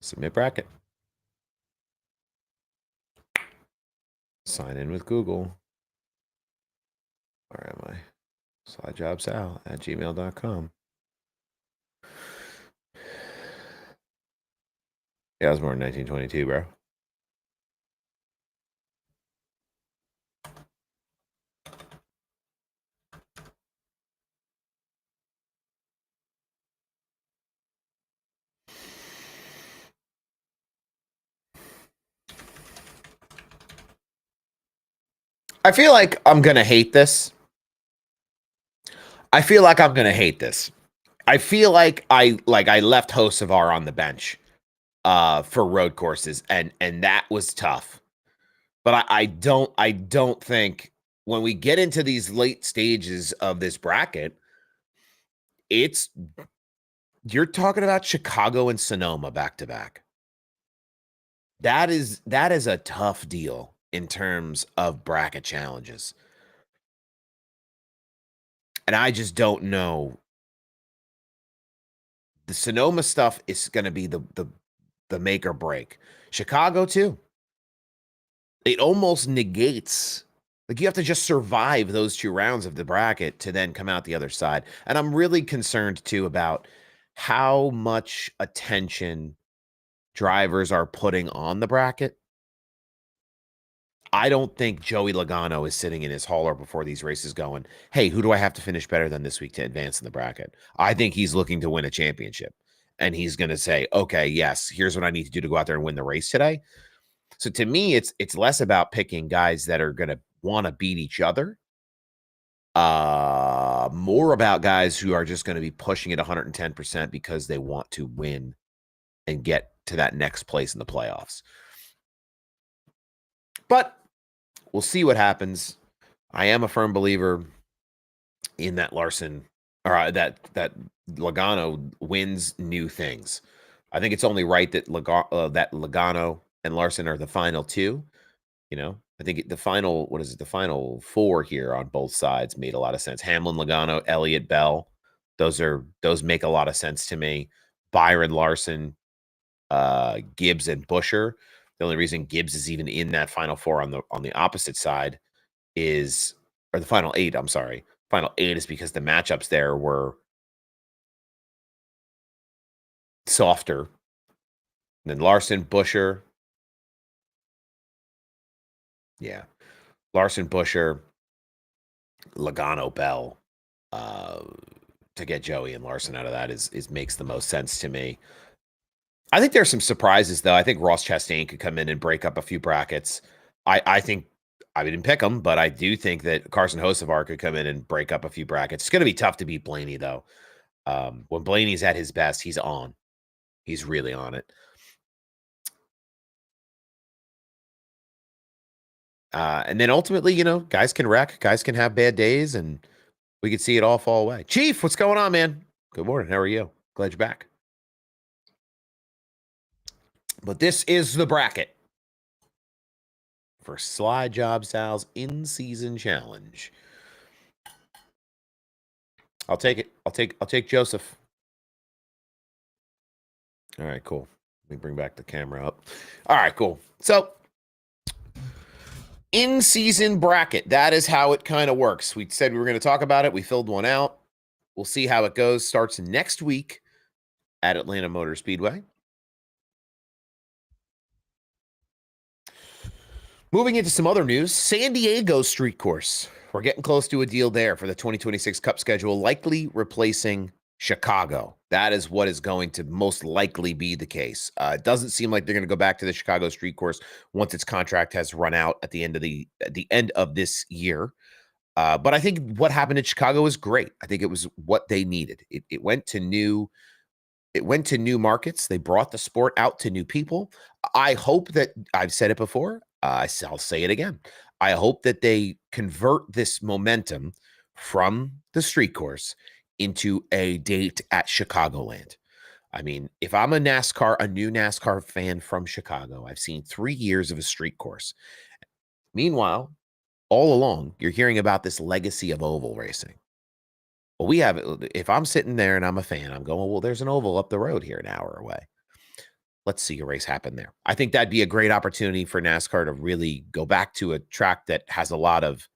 Submit bracket. Sign in with Google. Where am I? slidejobsal@gmail.com. Yeah, I was born in 1922, bro. I feel like I'm going to hate this. I feel like I left Hocevar on the bench for road courses, and that was tough. But I don't think when we get into these late stages of this bracket, you're talking about Chicago and Sonoma back to back. That is a tough deal in terms of bracket challenges. And I just don't know. The Sonoma stuff is going to be the make or break. Chicago too. It almost negates, like, you have to just survive those 2 rounds of the bracket to then come out the other side. And I'm really concerned too about how much attention drivers are putting on the bracket. I don't think Joey Logano is sitting in his hauler before these races going, hey, who do I have to finish better than this week to advance in the bracket? I think he's looking to win a championship. And he's going to say, okay, yes, here's what I need to do to go out there and win the race today. So to me, it's less about picking guys that are going to want to beat each other. More about guys who are just going to be pushing it 110% because they want to win and get to that next place in the playoffs. But we'll see what happens. I am a firm believer in that Larson, or that Logano wins new things. I think it's only right that Logano and Larson are the final 2. You know, I think the final, what is it? The final 4 here on both sides made a lot of sense. Hamlin, Logano, Elliott, Bell. Those make a lot of sense to me. Byron, Larson, Gibbs, and Buescher. The only reason Gibbs is even in that final 4 on the opposite side is, or the final 8, I'm sorry. Final 8 is because the matchups there were softer. And then Larson, Buescher. Yeah. Larson, Buescher, Logano, Bell. To get Joey and Larson out of that is makes the most sense to me. I think there's some surprises, though. I think Ross Chastain could come in and break up a few brackets. I think I didn't pick him, but I do think that Carson Hocevar could come in and break up a few brackets. It's going to be tough to beat Blaney, though. When Blaney's at his best, he's on. He's really on it. And then ultimately, guys can wreck, guys can have bad days, and we could see it all fall away. Chief, what's going on, man? Good morning. How are you? Glad you're back. But this is the bracket for Sly Job Sal's in-season challenge. I'll take it. I'll take Joseph. All right, cool. Let me bring back the camera up. All right, cool. So, in-season bracket. That is how it kind of works. We said we were going to talk about it. We filled one out. We'll see how it goes. Starts next week at Atlanta Motor Speedway. Moving into some other news, San Diego Street Course. We're getting close to a deal there for the 2026 Cup schedule, likely replacing Chicago. That is what is going to most likely be the case. It doesn't seem like they're going to go back to the Chicago Street Course once its contract has run out at the end of this year. But I think what happened in Chicago was great. I think it was what they needed. It went to new markets. They brought the sport out to new people. I hope that I've said it before. I'll say it again. I hope that they convert this momentum from the street course into a date at Chicagoland. I mean, if I'm a new NASCAR fan from Chicago, I've seen 3 years of a street course. Meanwhile, all along, you're hearing about this legacy of oval racing. Well, we have it. If I'm sitting there and I'm a fan, I'm going, well, there's an oval up the road here an hour away. Let's see a race happen there. I think that'd be a great opportunity for NASCAR to really go back to a track that has a lot of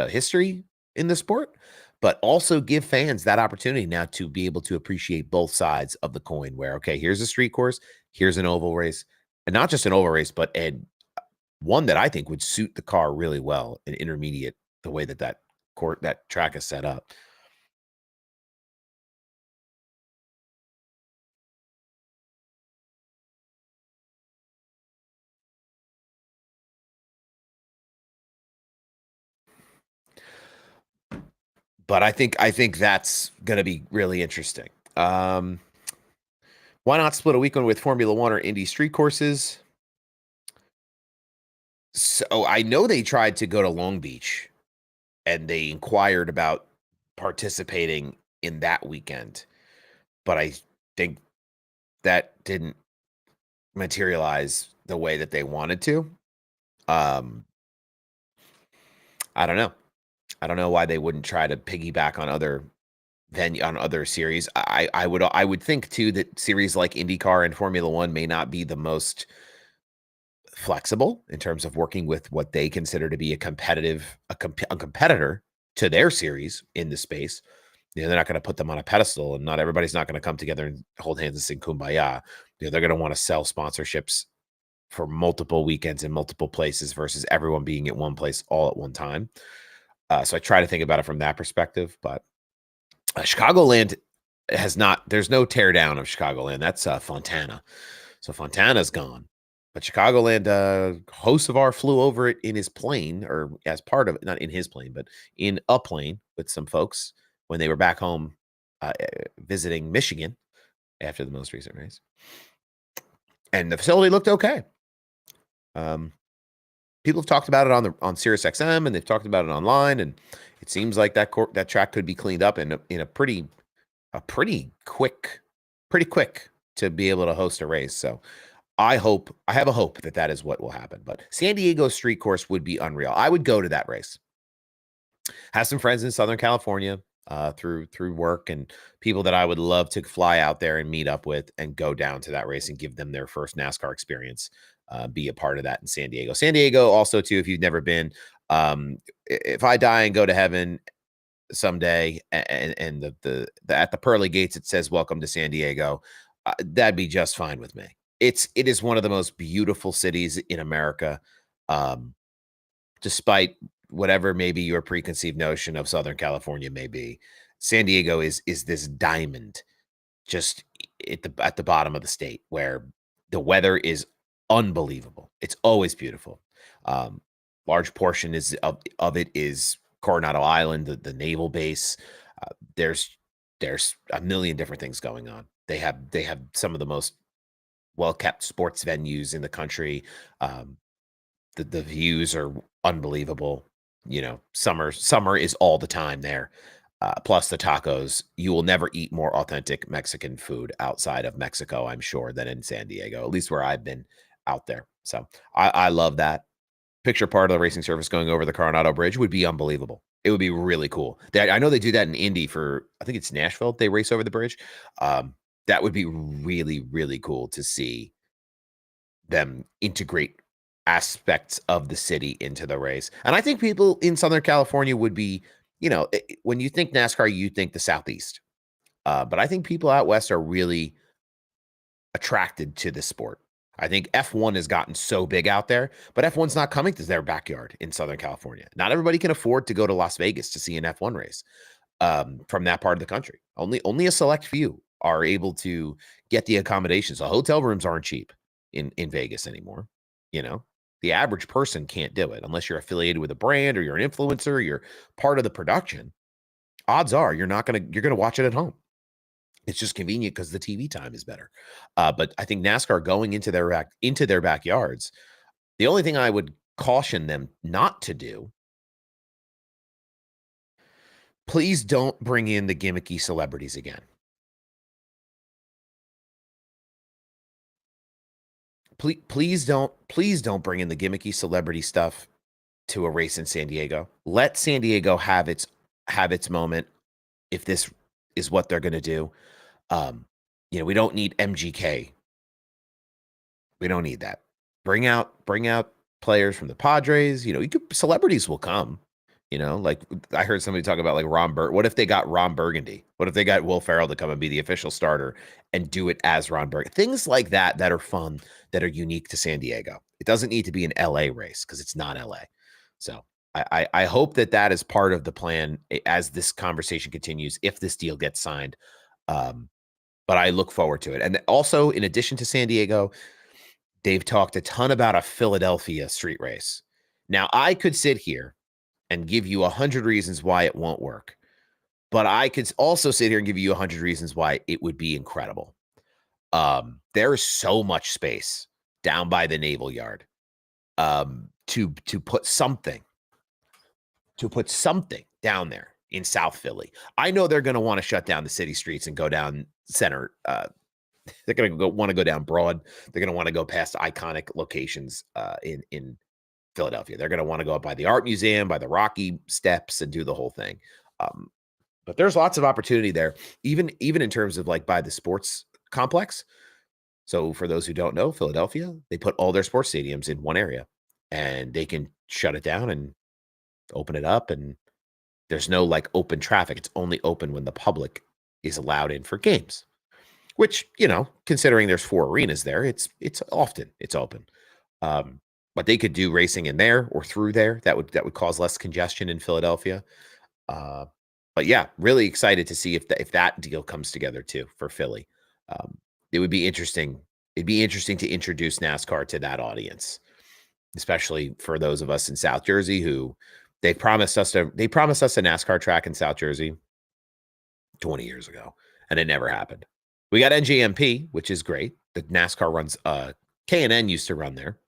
history in the sport, but also give fans that opportunity now to be able to appreciate both sides of the coin where, okay, here's a street course, here's an oval race, and not just an oval race, but one that I think would suit the car really well, an intermediate, the way that track is set up. But I think that's going to be really interesting. Why not split a weekend with Formula One or Indy street courses? So I know they tried to go to Long Beach and they inquired about participating in that weekend, but I think that didn't materialize the way that they wanted to. I don't know. I don't know why they wouldn't try to piggyback on other series. I would think too that series like IndyCar and Formula One may not be the most flexible in terms of working with what they consider to be a competitor to their series in the space. They're not going to put them on a pedestal, and not everybody's not going to come together and hold hands and sing kumbaya. They're going to want to sell sponsorships for multiple weekends in multiple places versus everyone being at one place all at one time. So I try to think about it from that perspective, but Chicagoland there's no tear down of Chicagoland. That's Fontana. So Fontana's gone. But Chicagoland, host of our flew over it in his plane, or as part of it, not in his plane, but in a plane with some folks when they were back home visiting Michigan after the most recent race. And the facility looked okay. People have talked about it on Sirius XM, and they've talked about it online, and it seems like that track could be cleaned up in a pretty quick to be able to host a race. So I have a hope that is what will happen. But San Diego street course would be unreal. I would go to that race. Have some friends in Southern California through work, and people that I would love to fly out there and meet up with and go down to that race and give them their first NASCAR experience. Be a part of that in San Diego. San Diego also too, if you've never been, if I die and go to heaven someday and the at the pearly gates it says welcome to San Diego, that'd be just fine with me. It is one of the most beautiful cities in America, despite whatever maybe your preconceived notion of Southern California may be. San Diego is this diamond just at the bottom of the state where the weather is unbelievable. It's always beautiful. Large portion of it is Coronado Island, the naval base. There's a million different things going on. They have some of the most well-kept sports venues in the country. The views are unbelievable. You know, summer is all the time there. Plus the tacos. You will never eat more authentic Mexican food outside of Mexico, I'm sure, than in San Diego, at least where I've been out there. So I love that. Picture part of the racing service going over the Coronado Bridge would be unbelievable. It would be really cool. I know they do that in Indy for, I think it's Nashville. They race over the bridge. That would be really, really cool to see them integrate aspects of the city into the race. And I think people in Southern California would be, when you think NASCAR, you think the Southeast. But I think people out west are really attracted to the sport. I think F1 has gotten so big out there, but F1's not coming to their backyard in Southern California. Not everybody can afford to go to Las Vegas to see an F1 race from that part of the country. Only a select few are able to get the accommodations. The hotel rooms aren't cheap in Vegas anymore. You know, the average person can't do it unless you're affiliated with a brand or you're an influencer, or you're part of the production. Odds are you're gonna watch it at home. It's just convenient because the TV time is better. But I think NASCAR going into their backyards, the only thing I would caution them not to do, please don't bring in the gimmicky celebrities again. Please don't bring in the gimmicky celebrity stuff to a race in San Diego. Let San Diego have its moment if this is what they're going to do. We don't need MGK. We don't need that. Bring out players from the Padres. Celebrities will come. Like I heard somebody talk about like what if they got Ron Burgundy? What if they got Will Ferrell to come and be the official starter and do it as Ron Burgundy? Things like that are fun, that are unique to San Diego. It doesn't need to be an LA race because it's not LA. So I hope that is part of the plan as this conversation continues, if this deal gets signed. But I look forward to it. And also, in addition to San Diego, they've talked a ton about a Philadelphia street race. Now, I could sit here and give you 100 reasons why it won't work, but I could also sit here and give you 100 reasons why it would be incredible. There is so much space down by the Naval Yard to put something down there in South Philly. I know they're going to want to shut down the city streets and go down center. They're going to want to go down Broad. They're going to want to go past iconic locations in Philadelphia. They're going to want to go up by the Art Museum, by the Rocky Steps, and do the whole thing. But there's lots of opportunity there, even in terms of like by the sports complex. So for those who don't know, Philadelphia, they put all their sports stadiums in one area, and they can shut it down and open it up, and there's no like open traffic. It's only open when the public is allowed in for games, which, considering there's 4 arenas there, it's open. But they could do racing in there or through there. That would cause less congestion in Philadelphia. But yeah, really excited to see if that deal comes together too for Philly. It would be interesting. It'd be interesting to introduce NASCAR to that audience, especially for those of us in South Jersey who they promised us a NASCAR track in South Jersey 20 years ago, and it never happened. We got NJMP, which is great. The NASCAR runs. K&N used to run there.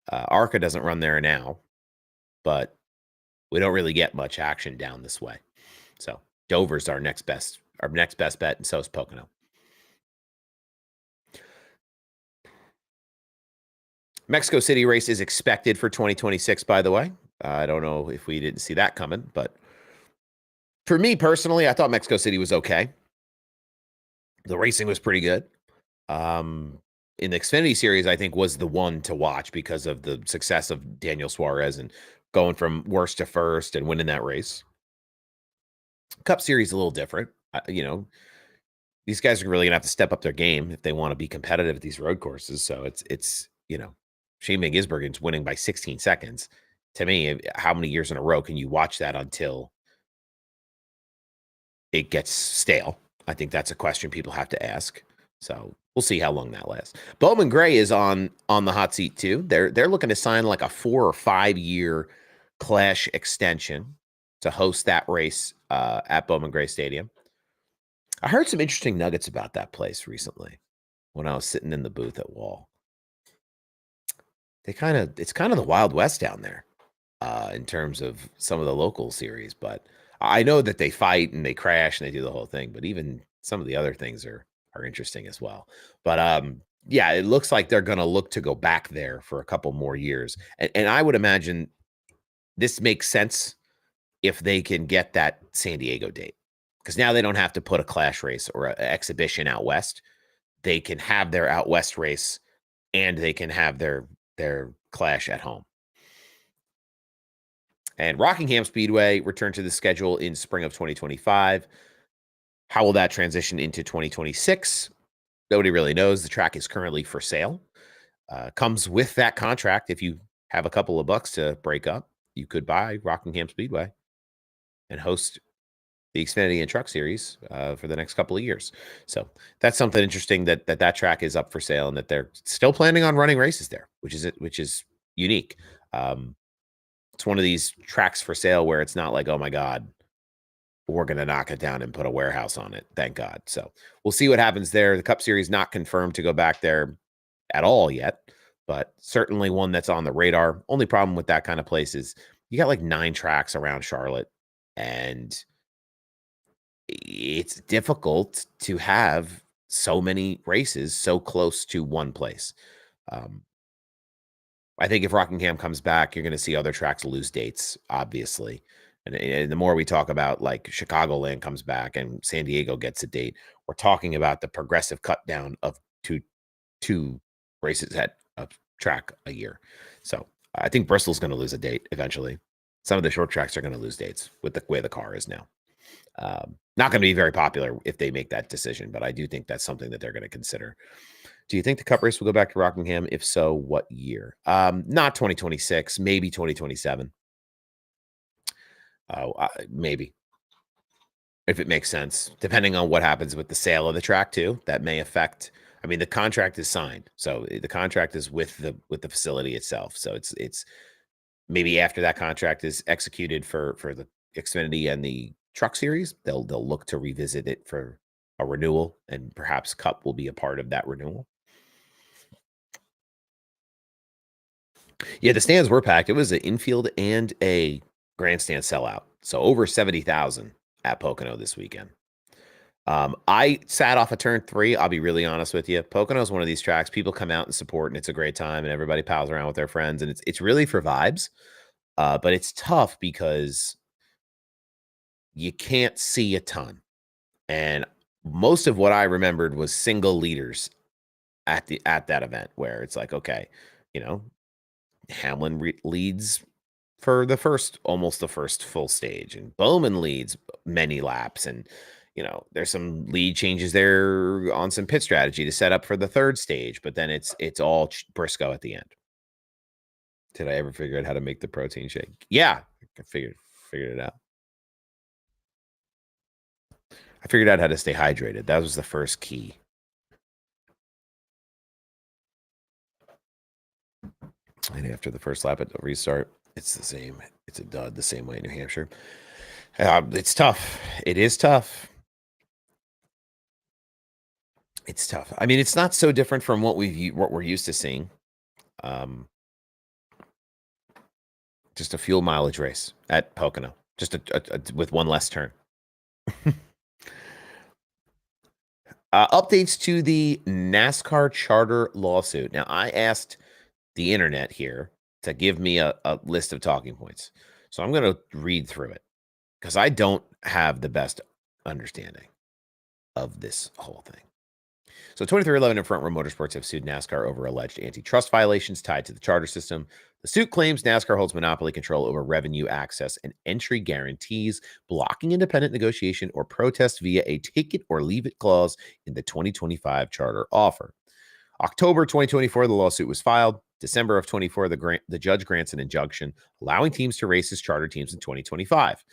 ARCA doesn't run there now, but we don't really get much action down this way. So Dover's our next best bet, and so is Pocono. Mexico City race is expected for 2026, by the way. I don't know if we didn't see that coming, but for me personally, I thought Mexico City was okay. The racing was pretty good. In the Xfinity Series, I think was the one to watch because of the success of Daniel Suarez and going from worst to first and winning that race. Cup Series a little different. These guys are really gonna have to step up their game if they want to be competitive at these road courses. So it's Shane Van Gisbergen's winning by 16 seconds. To me, how many years in a row can you watch that until it gets stale? I think that's a question people have to ask. So we'll see how long that lasts. Bowman Gray is on the hot seat too. They're looking to sign like a 4 or 5 year Clash extension to host that race at Bowman Gray Stadium. I heard some interesting nuggets about that place recently when I was sitting in the booth at Wall. it's kind of the Wild West down there in terms of some of the local series. But I know that they fight and they crash and they do the whole thing. But even some of the other things are interesting as well. But yeah, it looks like they're going to look to go back there for a couple more years, and I would imagine this makes sense if they can get that San Diego date, because now they don't have to put a clash race or an exhibition out west. They can have their out west race and they can have their clash at home. And Rockingham Speedway returned to the schedule in spring of 2025. How will that transition into 2026? Nobody really knows. The track is currently for sale. Comes with that contract. If you have a couple of bucks to break up, you could buy Rockingham Speedway and host the Xfinity and Truck Series for the next couple of years. So that's something interesting, that track is up for sale and that they're still planning on running races there, which is unique. It's one of these tracks for sale where it's not like, oh my God, we're going to knock it down and put a warehouse on it. Thank God. So we'll see what happens there. The Cup Series not confirmed to go back there at all yet, but certainly one that's on the radar. Only problem with that kind of place is you got like 9 tracks around Charlotte, and it's difficult to have so many races so close to one place. I think if Rockingham comes back, you're going to see other tracks lose dates, obviously. And the more we talk about like Chicagoland comes back and San Diego gets a date, we're talking about the progressive cut down of two races at a track a year. So I think Bristol's going to lose a date eventually. Some of the short tracks are going to lose dates with the way the car is now. Not going to be very popular if they make that decision, but I do think that's something that they're going to consider. Do you think the Cup race will go back to Rockingham? If so, what year? Not 2026, maybe 2027. Maybe, if it makes sense, depending on what happens with the sale of the track too. That may affect. I mean, the contract is signed, so the contract is with the facility itself. So it's maybe after that contract is executed for the Xfinity and the Truck Series, they'll look to revisit it for a renewal, and perhaps Cup will be a part of that renewal. Yeah, the stands were packed. It was an infield and a grandstand sellout. So over 70,000 at Pocono this weekend. I sat off of turn 3. I'll be really honest with you. Pocono is one of these tracks people come out and support, and it's a great time, and everybody pals around with their friends, and it's really for vibes. But it's tough because you can't see a ton. And most of what I remembered was single leaders at that event, where it's like, okay, Hamlin leads for almost the first full stage, and Bowman leads many laps, and there's some lead changes there on some pit strategy to set up for the third stage, but then it's all Briscoe at the end. Did I ever figure out how to make the protein shake? Yeah, I figured it out. I figured out how to stay hydrated. That was the first key. And after the first lap at the restart, it's the same. It's a dud the same way in New Hampshire. It's tough. It is tough. It's tough. I mean, it's not so different from what we're used to seeing. Just a fuel mileage race at Pocono, just with one less turn. Updates to the NASCAR charter lawsuit. Now, I asked the internet here to give me a list of talking points, so I'm going to read through it because I don't have the best understanding of this whole thing. So 2311 and Front Row Motorsports have sued NASCAR over alleged antitrust violations tied to the charter system. The suit claims NASCAR holds monopoly control over revenue access and entry guarantees, blocking independent negotiation or protest via a take it or leave it clause in the 2025 charter offer. October 2024, the lawsuit was filed. December of 24, the judge grants an injunction allowing teams to race as charter teams in 2025.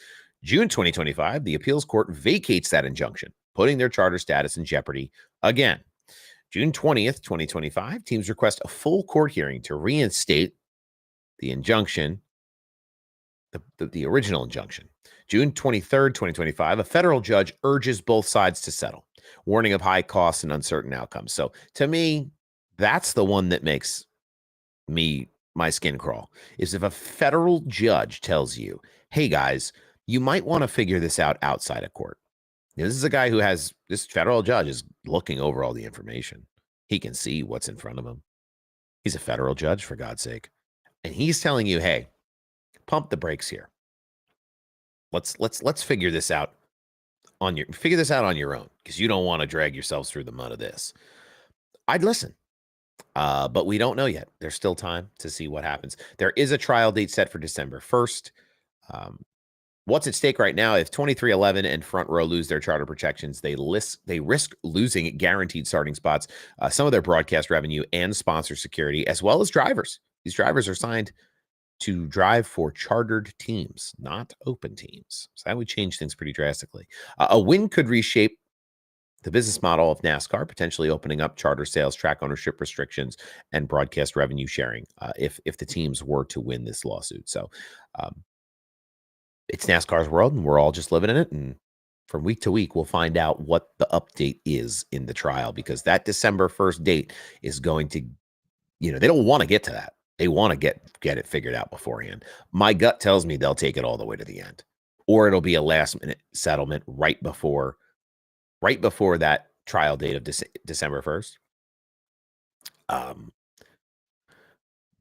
June 2025, the appeals court vacates that injunction, putting their charter status in jeopardy again. June 20th, 2025, teams request a full court hearing to reinstate the injunction, the original injunction. June 23rd, 2025, a federal judge urges both sides to settle, warning of high costs and uncertain outcomes. So to me, that's the one that makes me my skin crawl is if a federal judge tells you, hey guys, you might want to figure this out outside of court. Now, this is a guy who has, this federal judge is looking over all the information. He can see what's in front of him. He's a federal judge, for God's sake. And he's telling you, hey, pump the brakes here. Let's figure this out on your own, because you don't want to drag yourselves through the mud of this. I'd listen. But we don't know yet. There's still time to see what happens. There is a trial date set for December 1st. What's at stake right now? If 23XI and Front Row lose their charter protections, they risk losing guaranteed starting spots, some of their broadcast revenue, and sponsor security, as well as drivers. These drivers are signed to drive for chartered teams, not open teams. So that would change things pretty drastically. A win could reshape the business model of NASCAR, potentially opening up charter sales, track ownership restrictions, and broadcast revenue sharing if the teams were to win this lawsuit. So it's NASCAR's world, and we're all just living in it. And from week to week, we'll find out what the update is in the trial, because that December 1st date is going to, they don't want to get to that. They want to get it figured out beforehand. My gut tells me they'll take it all the way to the end, or it'll be a last minute settlement right before that trial date of December 1st.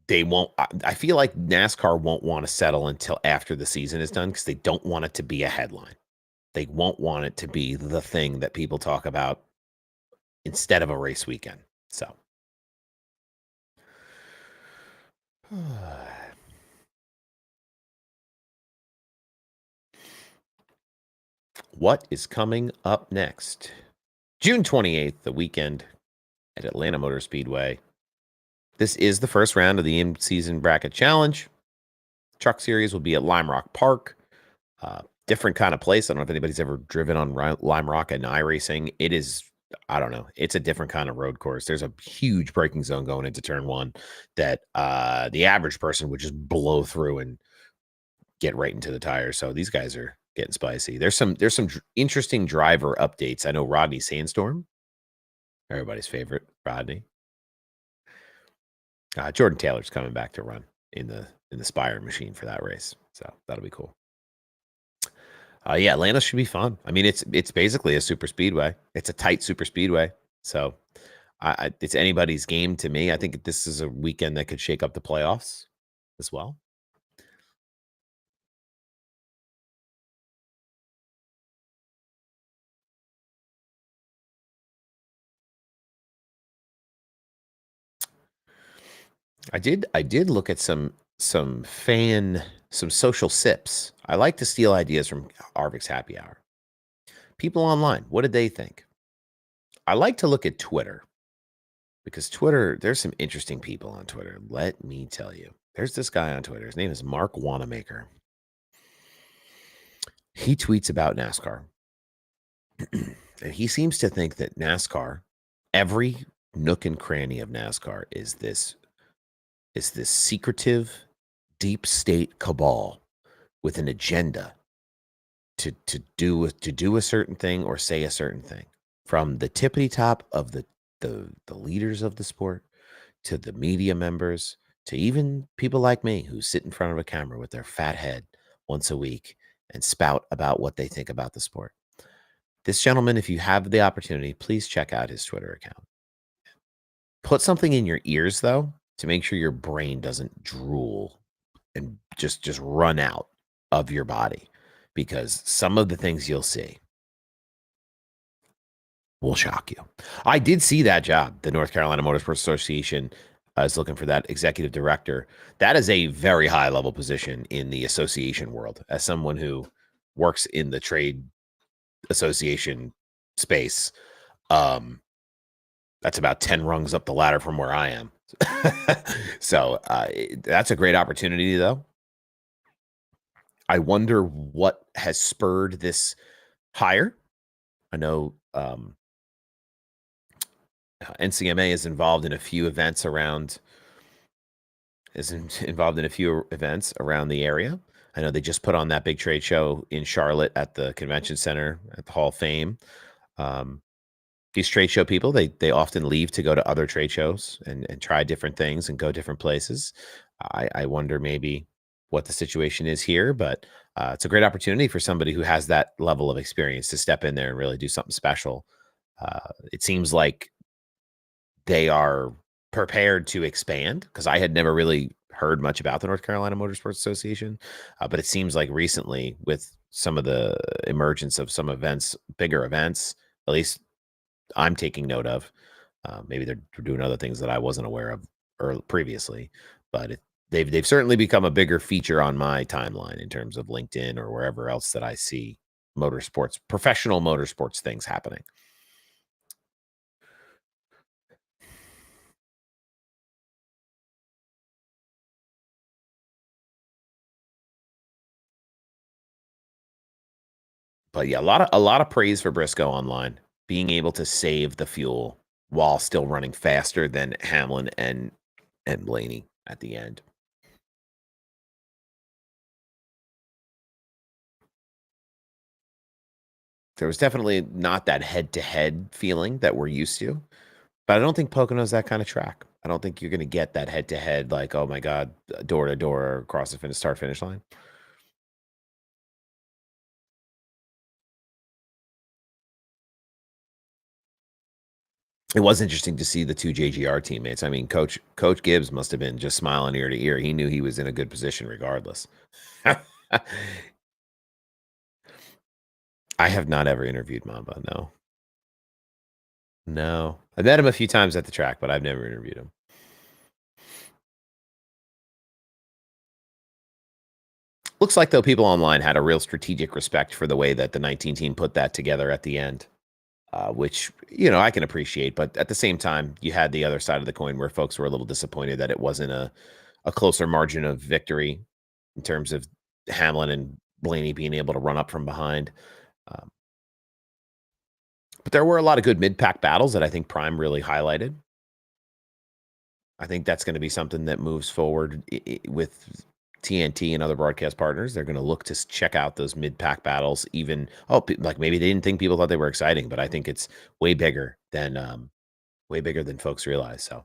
They won't, I feel like NASCAR won't want to settle until after the season is done, because they don't want it to be a headline. They won't want it to be the thing that people talk about instead of a race weekend. So what is coming up next? June 28th, the weekend at Atlanta Motor Speedway. This is the first round of the in-season bracket challenge. Truck Series will be at Lime Rock Park. Different kind of place. I don't know if anybody's ever driven on Lime Rock and iRacing. It is, I don't know. It's a different kind of road course. There's a huge braking zone going into turn one that the average person would just blow through and get right into the tires. So these guys are getting spicy. There's some interesting driver updates. I know Rodney Sandstorm, everybody's favorite, Rodney. Jordan Taylor's coming back to run in the Spire machine for that race, so that'll be cool. Yeah, Atlanta should be fun. I mean, it's basically a super speedway. It's a tight super speedway, so it's anybody's game to me. I think this is a weekend that could shake up the playoffs as well. I did look at some social sips. I like to steal ideas from Arvik's Happy Hour. People online, what did they think? I like to look at Twitter, because Twitter, there's some interesting people on Twitter. Let me tell you. There's this guy on Twitter. His name is Mark Wanamaker. He tweets about NASCAR. And he seems to think that NASCAR, every nook and cranny of NASCAR is this secretive, deep state cabal with an agenda to do a certain thing or say a certain thing. From the tippity top of the leaders of the sport, to the media members, to even people like me who sit in front of a camera with their fat head once a week and spout about what they think about the sport. This gentleman, if you have the opportunity, please check out his Twitter account. Put something in your ears, though, to make sure your brain doesn't drool and just run out of your body, because some of the things you'll see will shock you. I did see that job. The North Carolina Motorsports Association is looking for that executive director. That is a very high level position in the association world. As someone who works in the trade association space, that's about 10 rungs up the ladder from where I am. So that's a great opportunity, though. I wonder what has spurred this hire. I know NCMA is involved in a few events around the area. I know they just put on that big trade show in Charlotte at the convention center at the Hall of Fame. These trade show people, they often leave to go to other trade shows and try different things and go different places. I wonder maybe what the situation is here, but it's a great opportunity for somebody who has that level of experience to step in there and really do something special. It seems like they are prepared to expand because I had never really heard much about the North Carolina Motorsports Association, but it seems like recently with some of the emergence of some events, bigger events, at least I'm taking note of. Maybe they're doing other things that I wasn't aware of previously, but they've certainly become a bigger feature on my timeline in terms of LinkedIn or wherever else that I see motorsports, professional motorsports things happening. But yeah, a lot of praise for Briscoe online, being able to save the fuel while still running faster than Hamlin and Blaney at the end. There was definitely not that head-to-head feeling that we're used to, but I don't think Pocono's that kind of track. I don't think you're gonna get that head-to-head like, "Oh my god, door to door across the start finish line." It was interesting to see the 2 JGR teammates. I mean, Coach Gibbs must have been just smiling ear to ear. He knew he was in a good position regardless. I have not ever interviewed Mamba, no. No. I met him a few times at the track, but I've never interviewed him. Looks like, though, people online had a real strategic respect for the way that the 19 team put that together at the end, which, I can appreciate. But at the same time, you had the other side of the coin where folks were a little disappointed that it wasn't a closer margin of victory in terms of Hamlin and Blaney being able to run up from behind. Um, but there were a lot of good mid-pack battles that I think Prime really highlighted. I think that's gonna be something that moves forward with TNT and other broadcast partners. They're gonna look to check out those mid-pack battles even like, maybe they didn't think people thought they were exciting, but I think it's way bigger than folks realize, so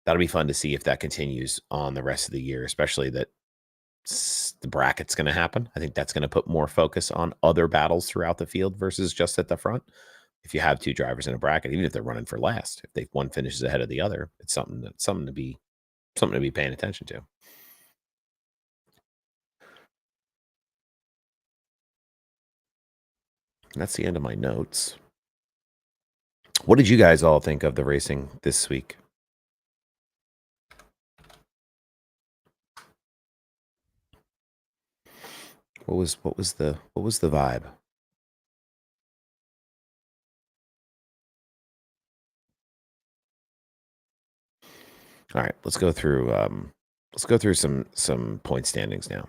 that'll be fun to see if that continues on the rest of the year, especially that the bracket's gonna happen. I think that's gonna put more focus on other battles throughout the field versus just at the front. If you have 2 drivers in a bracket, even if they're running for last, if they one finishes ahead of the other, it's something to be paying attention to. And that's the end of my notes. What did you guys all think of the racing this week? What was the vibe? All right, let's go through some point standings now,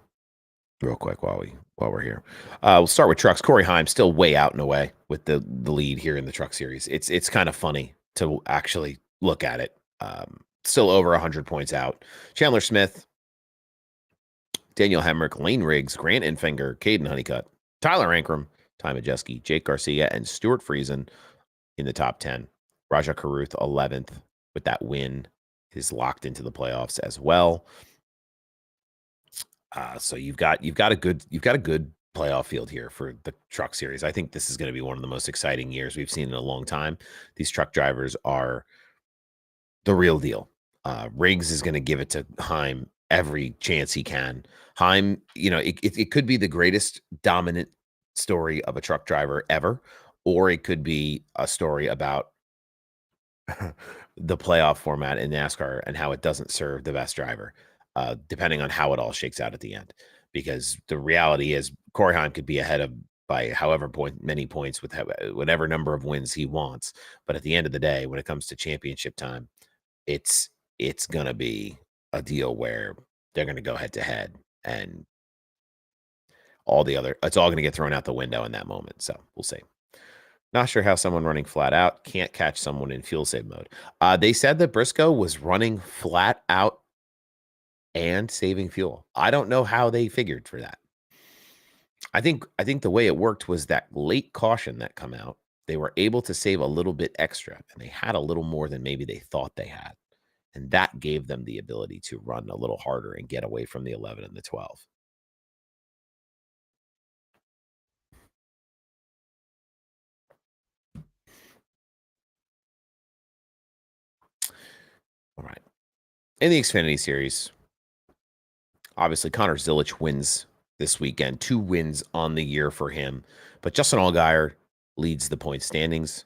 real quick while we're here. We'll start with trucks. Corey Heim still way out and away with the lead here in the truck series. It's kind of funny to actually look at it. Still over 100 points out. Chandler Smith, Daniel Hemrick, Lane Riggs, Grant Enfinger, Caden Honeycutt, Tyler Ankrum, Ty Majeski, Jake Garcia, and Stuart Friesen in the top 10. Raja Karuth, 11th, with that win, is locked into the playoffs as well. So you've got a good playoff field here for the truck series. I think this is going to be one of the most exciting years we've seen in a long time. These truck drivers are the real deal. Riggs is going to give it to Heim every chance he can. Heim, it could be the greatest dominant story of a truck driver ever, or it could be a story about the playoff format in NASCAR and how it doesn't serve the best driver, depending on how it all shakes out at the end. Because the reality is, Corey Heim could be ahead of by however many points with whatever number of wins he wants. But at the end of the day, when it comes to championship time, it's it's gonna be a deal where they're gonna go head to head, and it's all gonna get thrown out the window in that moment. So we'll see. Not sure how someone running flat out can't catch someone in fuel save mode. They said that Briscoe was running flat out and saving fuel. I don't know how they figured for that. I think the way it worked was that late caution that come out, they were able to save a little bit extra, and they had a little more than maybe they thought they had. And that gave them the ability to run a little harder and get away from the 11 and the 12. All right. In the Xfinity Series, obviously Connor Zilic wins this weekend. 2 wins on the year for him. But Justin Allgaier leads the point standings.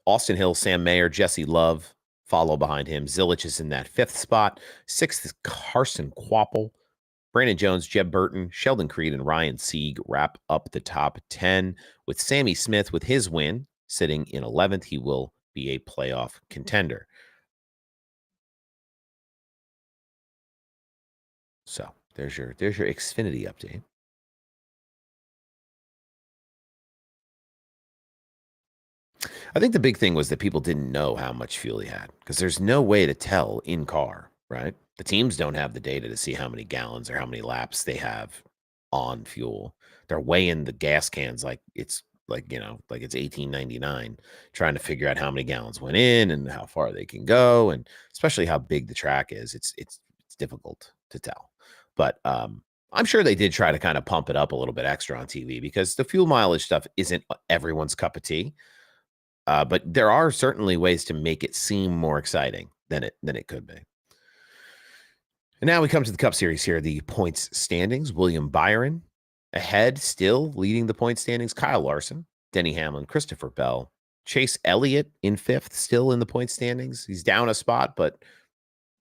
Austin Hill, Sam Mayer, Jesse Love follow behind him. Zilic is in that 5th spot. 6th is Carson Kvapil. Brandon Jones, Jeb Burton, Sheldon Creed, and Ryan Sieg wrap up the top 10 with Sammy Smith with his win sitting in 11th. He will be a playoff contender. So there's your Xfinity update. I think the big thing was that people didn't know how much fuel he had because there's no way to tell in car, right? The teams don't have the data to see how many gallons or how many laps they have on fuel. They're weighing the gas cans like it's like, like it's 1899, trying to figure out how many gallons went in and how far they can go, and especially how big the track is. It's difficult to tell. But I'm sure they did try to kind of pump it up a little bit extra on TV because the fuel mileage stuff isn't everyone's cup of tea. But there are certainly ways to make it seem more exciting than it could be. And now we come to the Cup Series here, the points standings. William Byron ahead, still leading the point standings. Kyle Larson, Denny Hamlin, Christopher Bell, Chase Elliott in 5th, still in the point standings. He's down a spot, but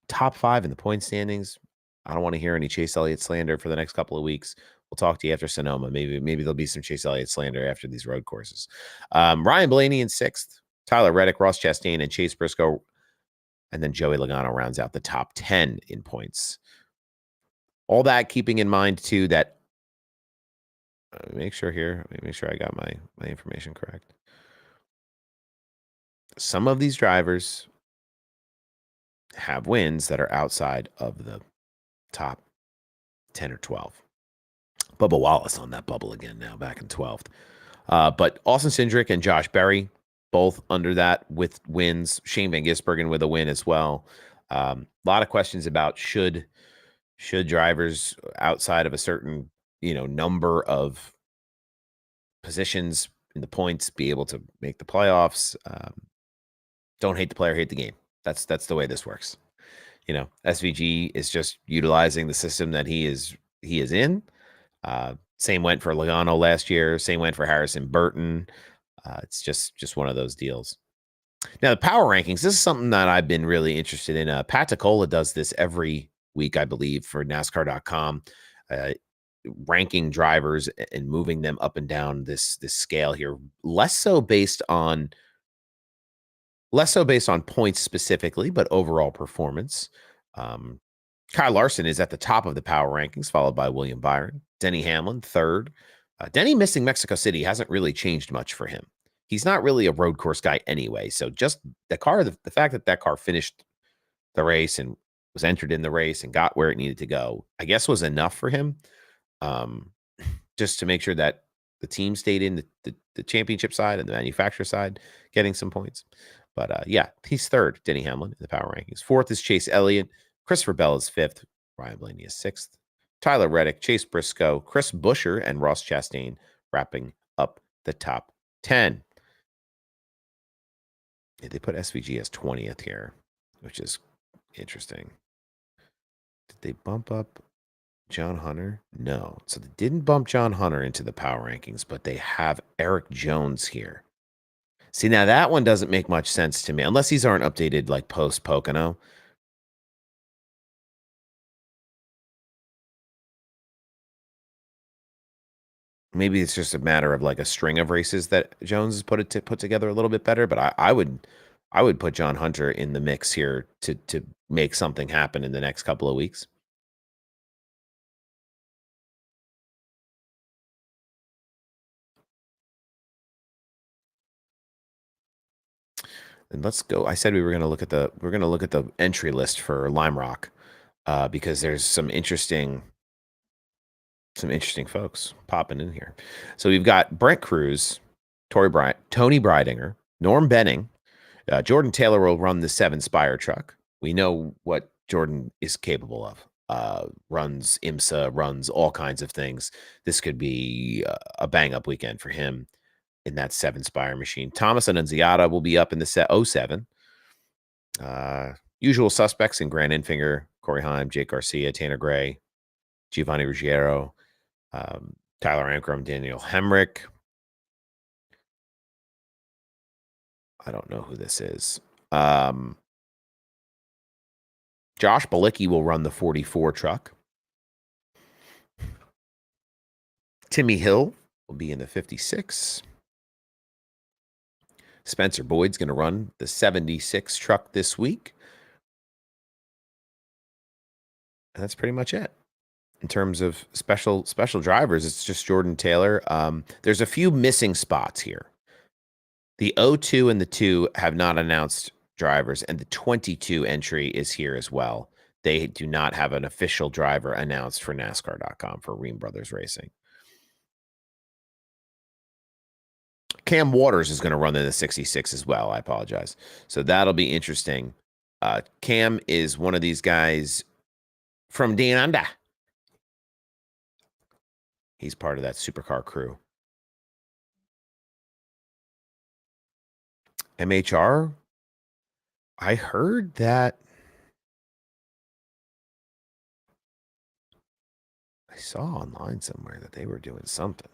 top 5 in the point standings. I don't want to hear any Chase Elliott slander for the next couple of weeks. We'll talk to you after Sonoma. Maybe there'll be some Chase Elliott slander after these road courses. Ryan Blaney in 6th, Tyler Reddick, Ross Chastain, and Chase Briscoe. And then Joey Logano rounds out the top 10 in points. All that keeping in mind, too, that make sure I got my information correct. Some of these drivers have wins that are outside of the top 10 or 12. Bubba Wallace on that bubble again now, back in 12th. But Austin Cindric and Josh Berry, both under that with wins. Shane Van Gisbergen with a win as well. A lot of questions about should drivers outside of a certain number of positions in the points be able to make the playoffs. Don't hate the player, hate the game. That's the way this works. SVG is just utilizing the system that he is in. Same went for Logano last year. Same went for Harrison Burton. It's just one of those deals. Now, the power rankings, this is something that I've been really interested in. Pat Ticola does this every week, I believe, for NASCAR.com, ranking drivers and moving them up and down this scale here. Less so based on points specifically, but overall performance. Kyle Larson is at the top of the power rankings, followed by William Byron. Denny Hamlin, 3rd. Denny missing Mexico City hasn't really changed much for him. He's not really a road course guy anyway. So just the fact that car finished the race and was entered in the race and got where it needed to go, I guess was enough for him. Just to make sure that the team stayed in the championship side and the manufacturer side getting some points. But yeah, he's 3rd, Denny Hamlin, in the power rankings. 4th is Chase Elliott. Christopher Bell is 5th. Ryan Blaney is 6th. Tyler Reddick, Chase Briscoe, Chris Buescher, and Ross Chastain wrapping up the top 10. Yeah, they put SVG as 20th here, which is interesting. Did they bump up John Hunter? No. So they didn't bump John Hunter into the power rankings, but they have Eric Jones here. See, now that one doesn't make much sense to me, unless these aren't updated like post Pocono. Maybe it's just a matter of like a string of races that Jones has put together a little bit better. But I would put John Hunter in the mix here to make something happen in the next couple of weeks. And let's go. I said we were going to look at the entry list for Lime Rock because there's some interesting folks popping in here. So we've got Brent Cruz, Tony Breidinger, Norm Benning, Jordan Taylor will run the 7 Spire truck. We know what Jordan is capable of. Runs IMSA, runs all kinds of things. This could be a bang up weekend for him in that 7 Spire machine. Thomas and Annunziata will be up in the set 07. Usual suspects in Grant Infinger, Corey Heim, Jake Garcia, Tanner Gray, Giovanni Ruggiero, Tyler Ankrum, Daniel Hemrick. I don't know who this is. Josh Balicki will run the 44 truck. Timmy Hill will be in the 56. Spencer Boyd's going to run the 76 truck this week. And that's pretty much it. In terms of special drivers, it's just Jordan Taylor. There's a few missing spots here. The 02 and the 2 have not announced drivers, and the 22 entry is here as well. They do not have an official driver announced for NASCAR.com for Ream Brothers Racing. Cam Waters is going to run in the 66 as well. I apologize. So that'll be interesting. Cam is one of these guys from Down Under. He's part of that supercar crew. MHR, I heard that. I saw online somewhere that they were doing something.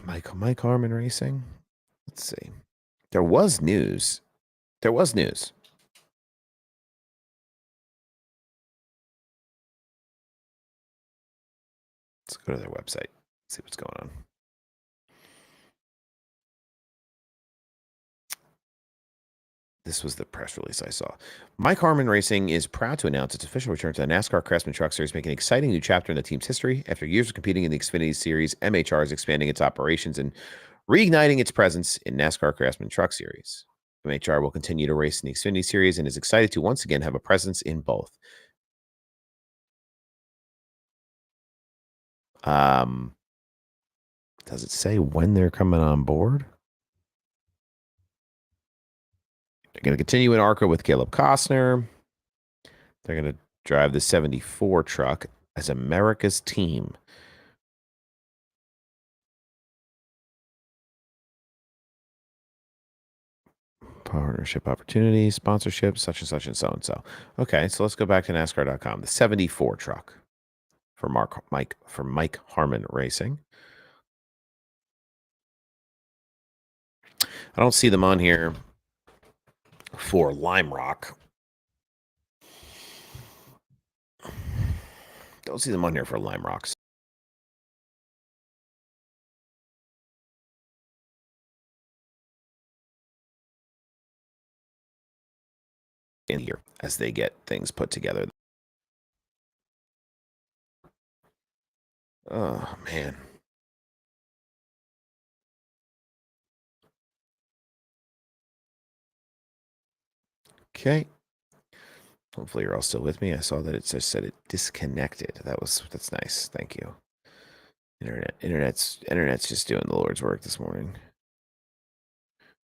Mike Harmon Racing. Let's see. There was news. Let's go to their website. See what's going on. This was the press release I saw. Mike Harmon Racing is proud to announce its official return to the NASCAR Craftsman Truck Series, making an exciting new chapter in the team's history. After years of competing in the Xfinity Series, MHR is expanding its operations and reigniting its presence in NASCAR Craftsman Truck Series. MHR will continue to race in the Xfinity Series and is excited to once again have a presence in both. Does it say when they're coming on board? They're going to continue in ARCA with Caleb Costner. They're going to drive the 74 truck as America's team. Partnership opportunities, sponsorship, such and such and so and so. Okay, so let's go back to NASCAR.com. The 74 truck for Mike Harmon Racing. I don't see them on here for Lime Rock. Don't see them on here for Lime Rocks. In here as they get things put together. Oh, man. Okay. Hopefully you're all still with me. I saw that it just said it disconnected. That's nice. Thank you. Internet's just doing the Lord's work this morning.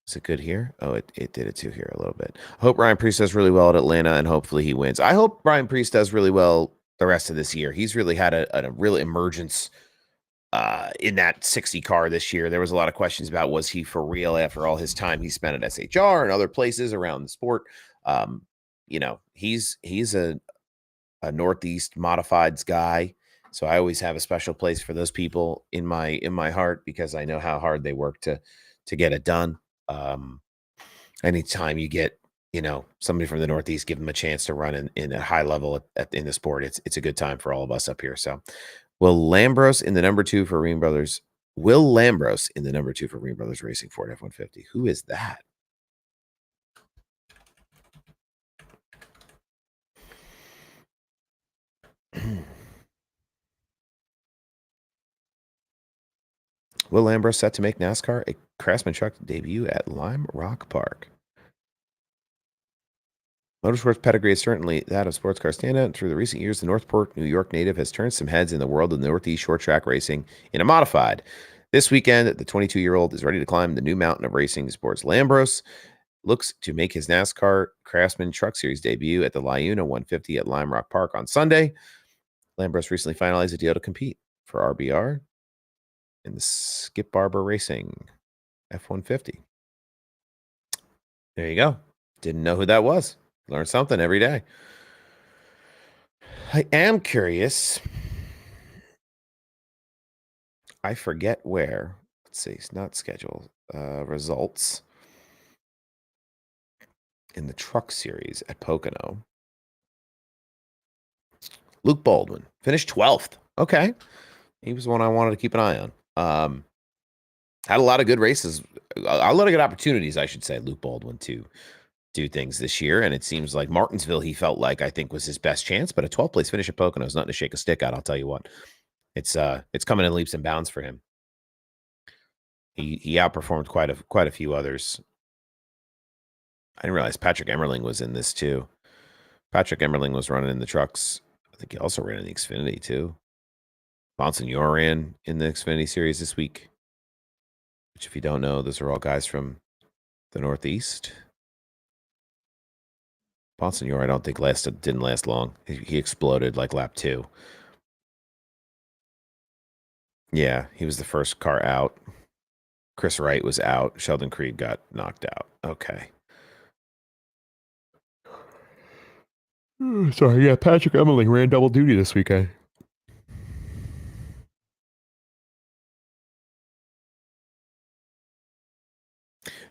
Is it good here? Oh, it did it too here a little bit. I hope Ryan Preece does really well at Atlanta, and hopefully he wins. I hope Ryan Preece does really well the rest of this year. He's really had a real emergence in that 60 car this year. There was a lot of questions about, was he for real after all his time he spent at SHR and other places around the sport? He's a Northeast modifieds guy. So I always have a special place for those people in my heart, because I know how hard they work to get it done. Anytime you get, somebody from the Northeast, give them a chance to run in a high level in the sport, it's a good time for all of us up here. So Will Lambros in the number 2 for Ream Brothers. Will Lambros in the number 2 for Ream Brothers Racing Ford F-150. Who is that? Will Lambros set to make NASCAR a Craftsman truck debut at Lime Rock Park. Motorsports pedigree is certainly that of sports car standout. Through the recent years, the Northport, New York native has turned some heads in the world of Northeast short track racing in a modified. This weekend, the 22-year-old is ready to climb the new mountain of racing sports. Lambros looks to make his NASCAR Craftsman Truck Series debut at the Liuna 150 at Lime Rock Park on Sunday. Lambros recently finalized a deal to compete for RBR in the Skip Barber Racing F-150. There you go. Didn't know who that was. Learn something every day. I am curious. I forget where. Let's see. It's not scheduled. Results in the truck series at Pocono. Luke Baldwin finished 12th. Okay. He was the one I wanted to keep an eye on. Had a lot of good races, a lot of good opportunities, I should say, Luke Baldwin, to do things this year. And it seems like Martinsville, he felt like, I think, was his best chance. But a 12th place finish at Pocono is nothing to shake a stick at, I'll tell you what. It's coming in leaps and bounds for him. He outperformed quite a few others. I didn't realize Patrick Emmerling was in this too. Patrick Emmerling was running in the trucks. I think he also ran in the Xfinity too. Bonsignor ran in the Xfinity series this week, which, if you don't know, those are all guys from the Northeast. Bonsignor, I don't think didn't last long. He exploded like lap 2. Yeah, he was the first car out. Chris Wright was out. Sheldon Creed got knocked out. Okay. Sorry, yeah, Patrick Emmerling ran double duty this weekend.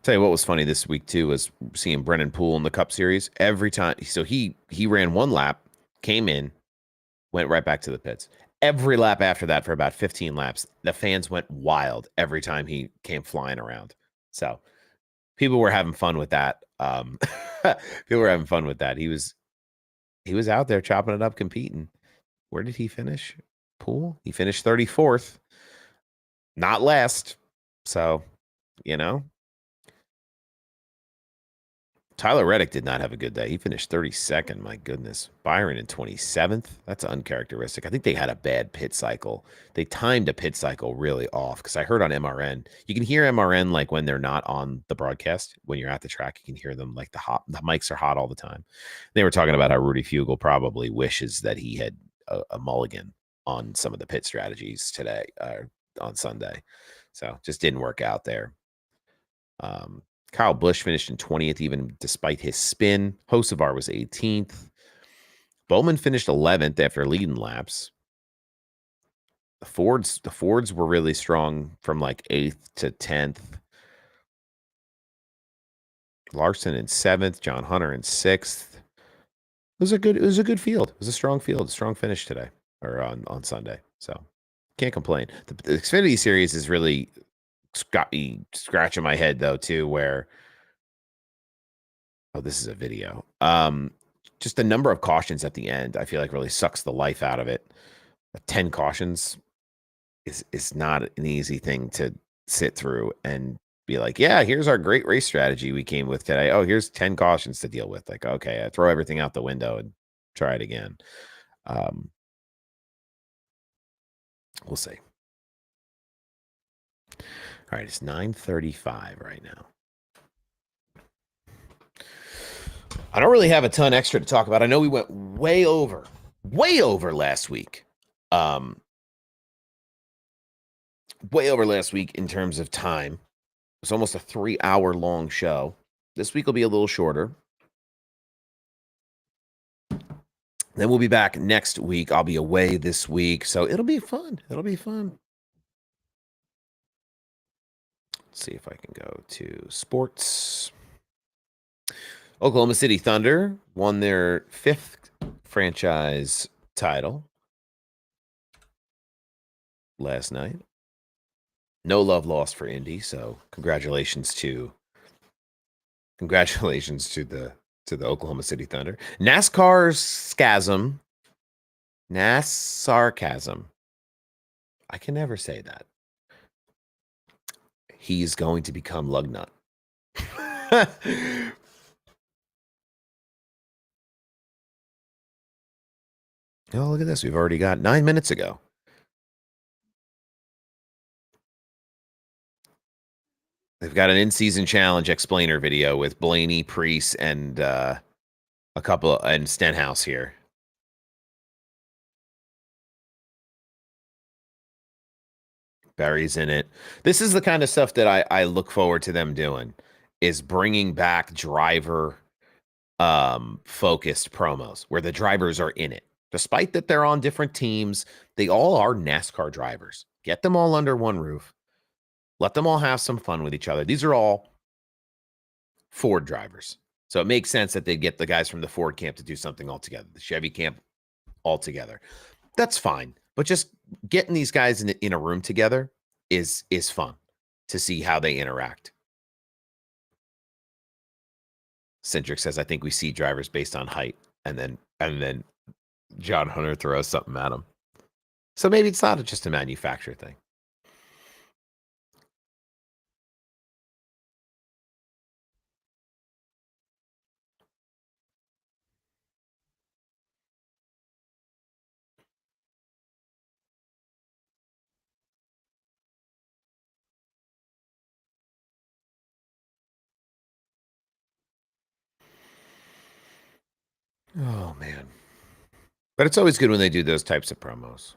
Tell you what was funny this week too was seeing Brennan Poole in the Cup Series. Every time, so he ran one lap, came in, went right back to the pits. Every lap after that, for about 15 laps, the fans went wild every time he came flying around. So people were having fun with that. People were having fun with that. He was out there chopping it up, competing. Where did he finish? Poole? He finished 34th, not last. So, you know. Tyler Reddick did not have a good day. He finished 32nd. My goodness. Byron in 27th. That's uncharacteristic. I think they had a bad pit cycle. They timed a pit cycle really off, because I heard on MRN, you can hear MRN like when they're not on the broadcast. When you're at the track, you can hear them like the mics are hot all the time. They were talking about how Rudy Fugle probably wishes that he had a mulligan on some of the pit strategies today, on Sunday. So just didn't work out there. Kyle Busch finished in 20th, even despite his spin. Hocevar was 18th. Bowman finished 11th after leading laps. The Fords were really strong from like 8th to 10th. Larson in 7th, John Hunter in 6th. It was a good field. It was a strong field, a strong finish today, or on Sunday. So can't complain. The Xfinity series is really got me scratching my head though too, where, oh, this is a video. Just the number of cautions at the end, I feel like, really sucks the life out of it. 10 cautions is not an easy thing to sit through and be like, yeah, here's our great race strategy we came with today. Oh, here's 10 cautions to deal with. Like, okay, I throw everything out the window and try it again. We'll see. All right, it's 9:35 right now. I don't really have a ton extra to talk about. I know we went way over last week. Way over last week in terms of time. It's almost a 3-hour long show. This week will be a little shorter. Then we'll be back next week. I'll be away this week, so it'll be fun. It'll be fun. Let's see if I can go to sports. Oklahoma City Thunder won their 5th franchise title last night. No love lost for Indy, so congratulations to the Oklahoma City Thunder. NASCAR sarcasm. I can never say that. He's going to become Lugnut. Oh, look at this. We've already got 9 minutes ago. They've got an in-season challenge explainer video with Blaney, Priest, and a couple and Stenhouse here. Barry's in it. This is the kind of stuff that I look forward to them doing, is bringing back driver focused promos where the drivers are in it. Despite that they're on different teams, they all are NASCAR drivers. Get them all under one roof. Let them all have some fun with each other. These are all Ford drivers. So it makes sense that they get the guys from the Ford camp to do something all together, the Chevy camp all together. That's fine. But just getting these guys in a room together is fun to see how they interact. Centric says, I think we see drivers based on height. And then John Hunter throws something at him. So maybe it's not just a manufacturer thing. Oh, man. But it's always good when they do those types of promos.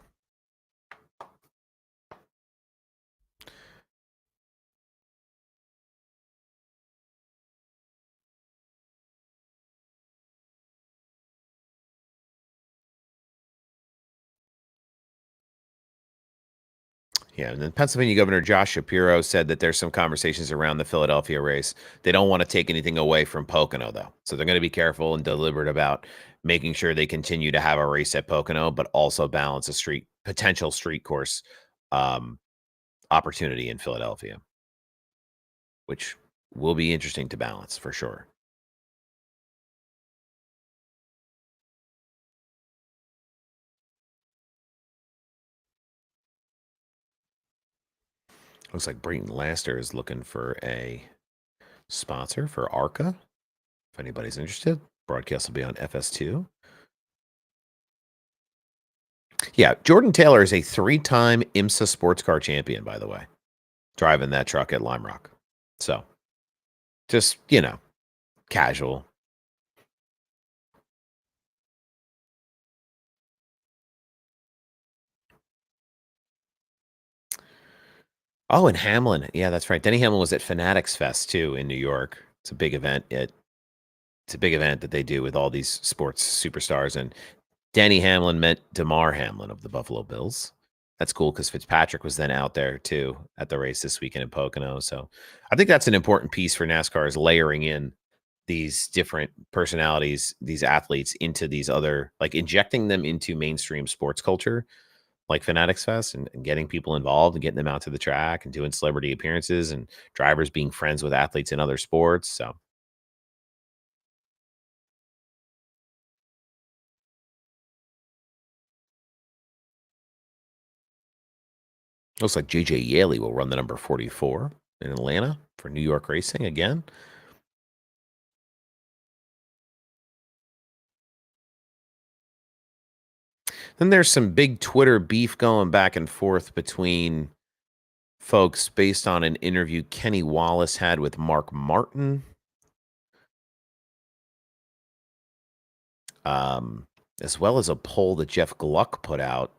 Yeah, and then Pennsylvania Governor Josh Shapiro said that there's some conversations around the Philadelphia race. They don't want to take anything away from Pocono, though. So they're going to be careful and deliberate about making sure they continue to have a race at Pocono, but also balance a potential street course opportunity in Philadelphia, which will be interesting to balance for sure. Looks like Brayton Laster is looking for a sponsor for ARCA. If anybody's interested, broadcast will be on FS2. Yeah, Jordan Taylor is a 3-time IMSA sports car champion, by the way, driving that truck at Lime Rock. So, just, casual. Oh, and Hamlin. Yeah, that's right. Denny Hamlin was at Fanatics Fest, too, in New York. It's a big event. It's a big event that they do with all these sports superstars. And Denny Hamlin met DeMar Hamlin of the Buffalo Bills. That's cool because Fitzpatrick was then out there too at the race this weekend in Pocono. So I think that's an important piece for NASCAR, is layering in these different personalities, these athletes, into these other, like injecting them into mainstream sports culture, like Fanatics Fest, and getting people involved and getting them out to the track and doing celebrity appearances and drivers being friends with athletes in other sports. So looks like JJ Yaley will run the number 44 in Atlanta for New York Racing again. Then there's some big Twitter beef going back and forth between folks based on an interview Kenny Wallace had with Mark Martin. As well as a poll that Jeff Gluck put out.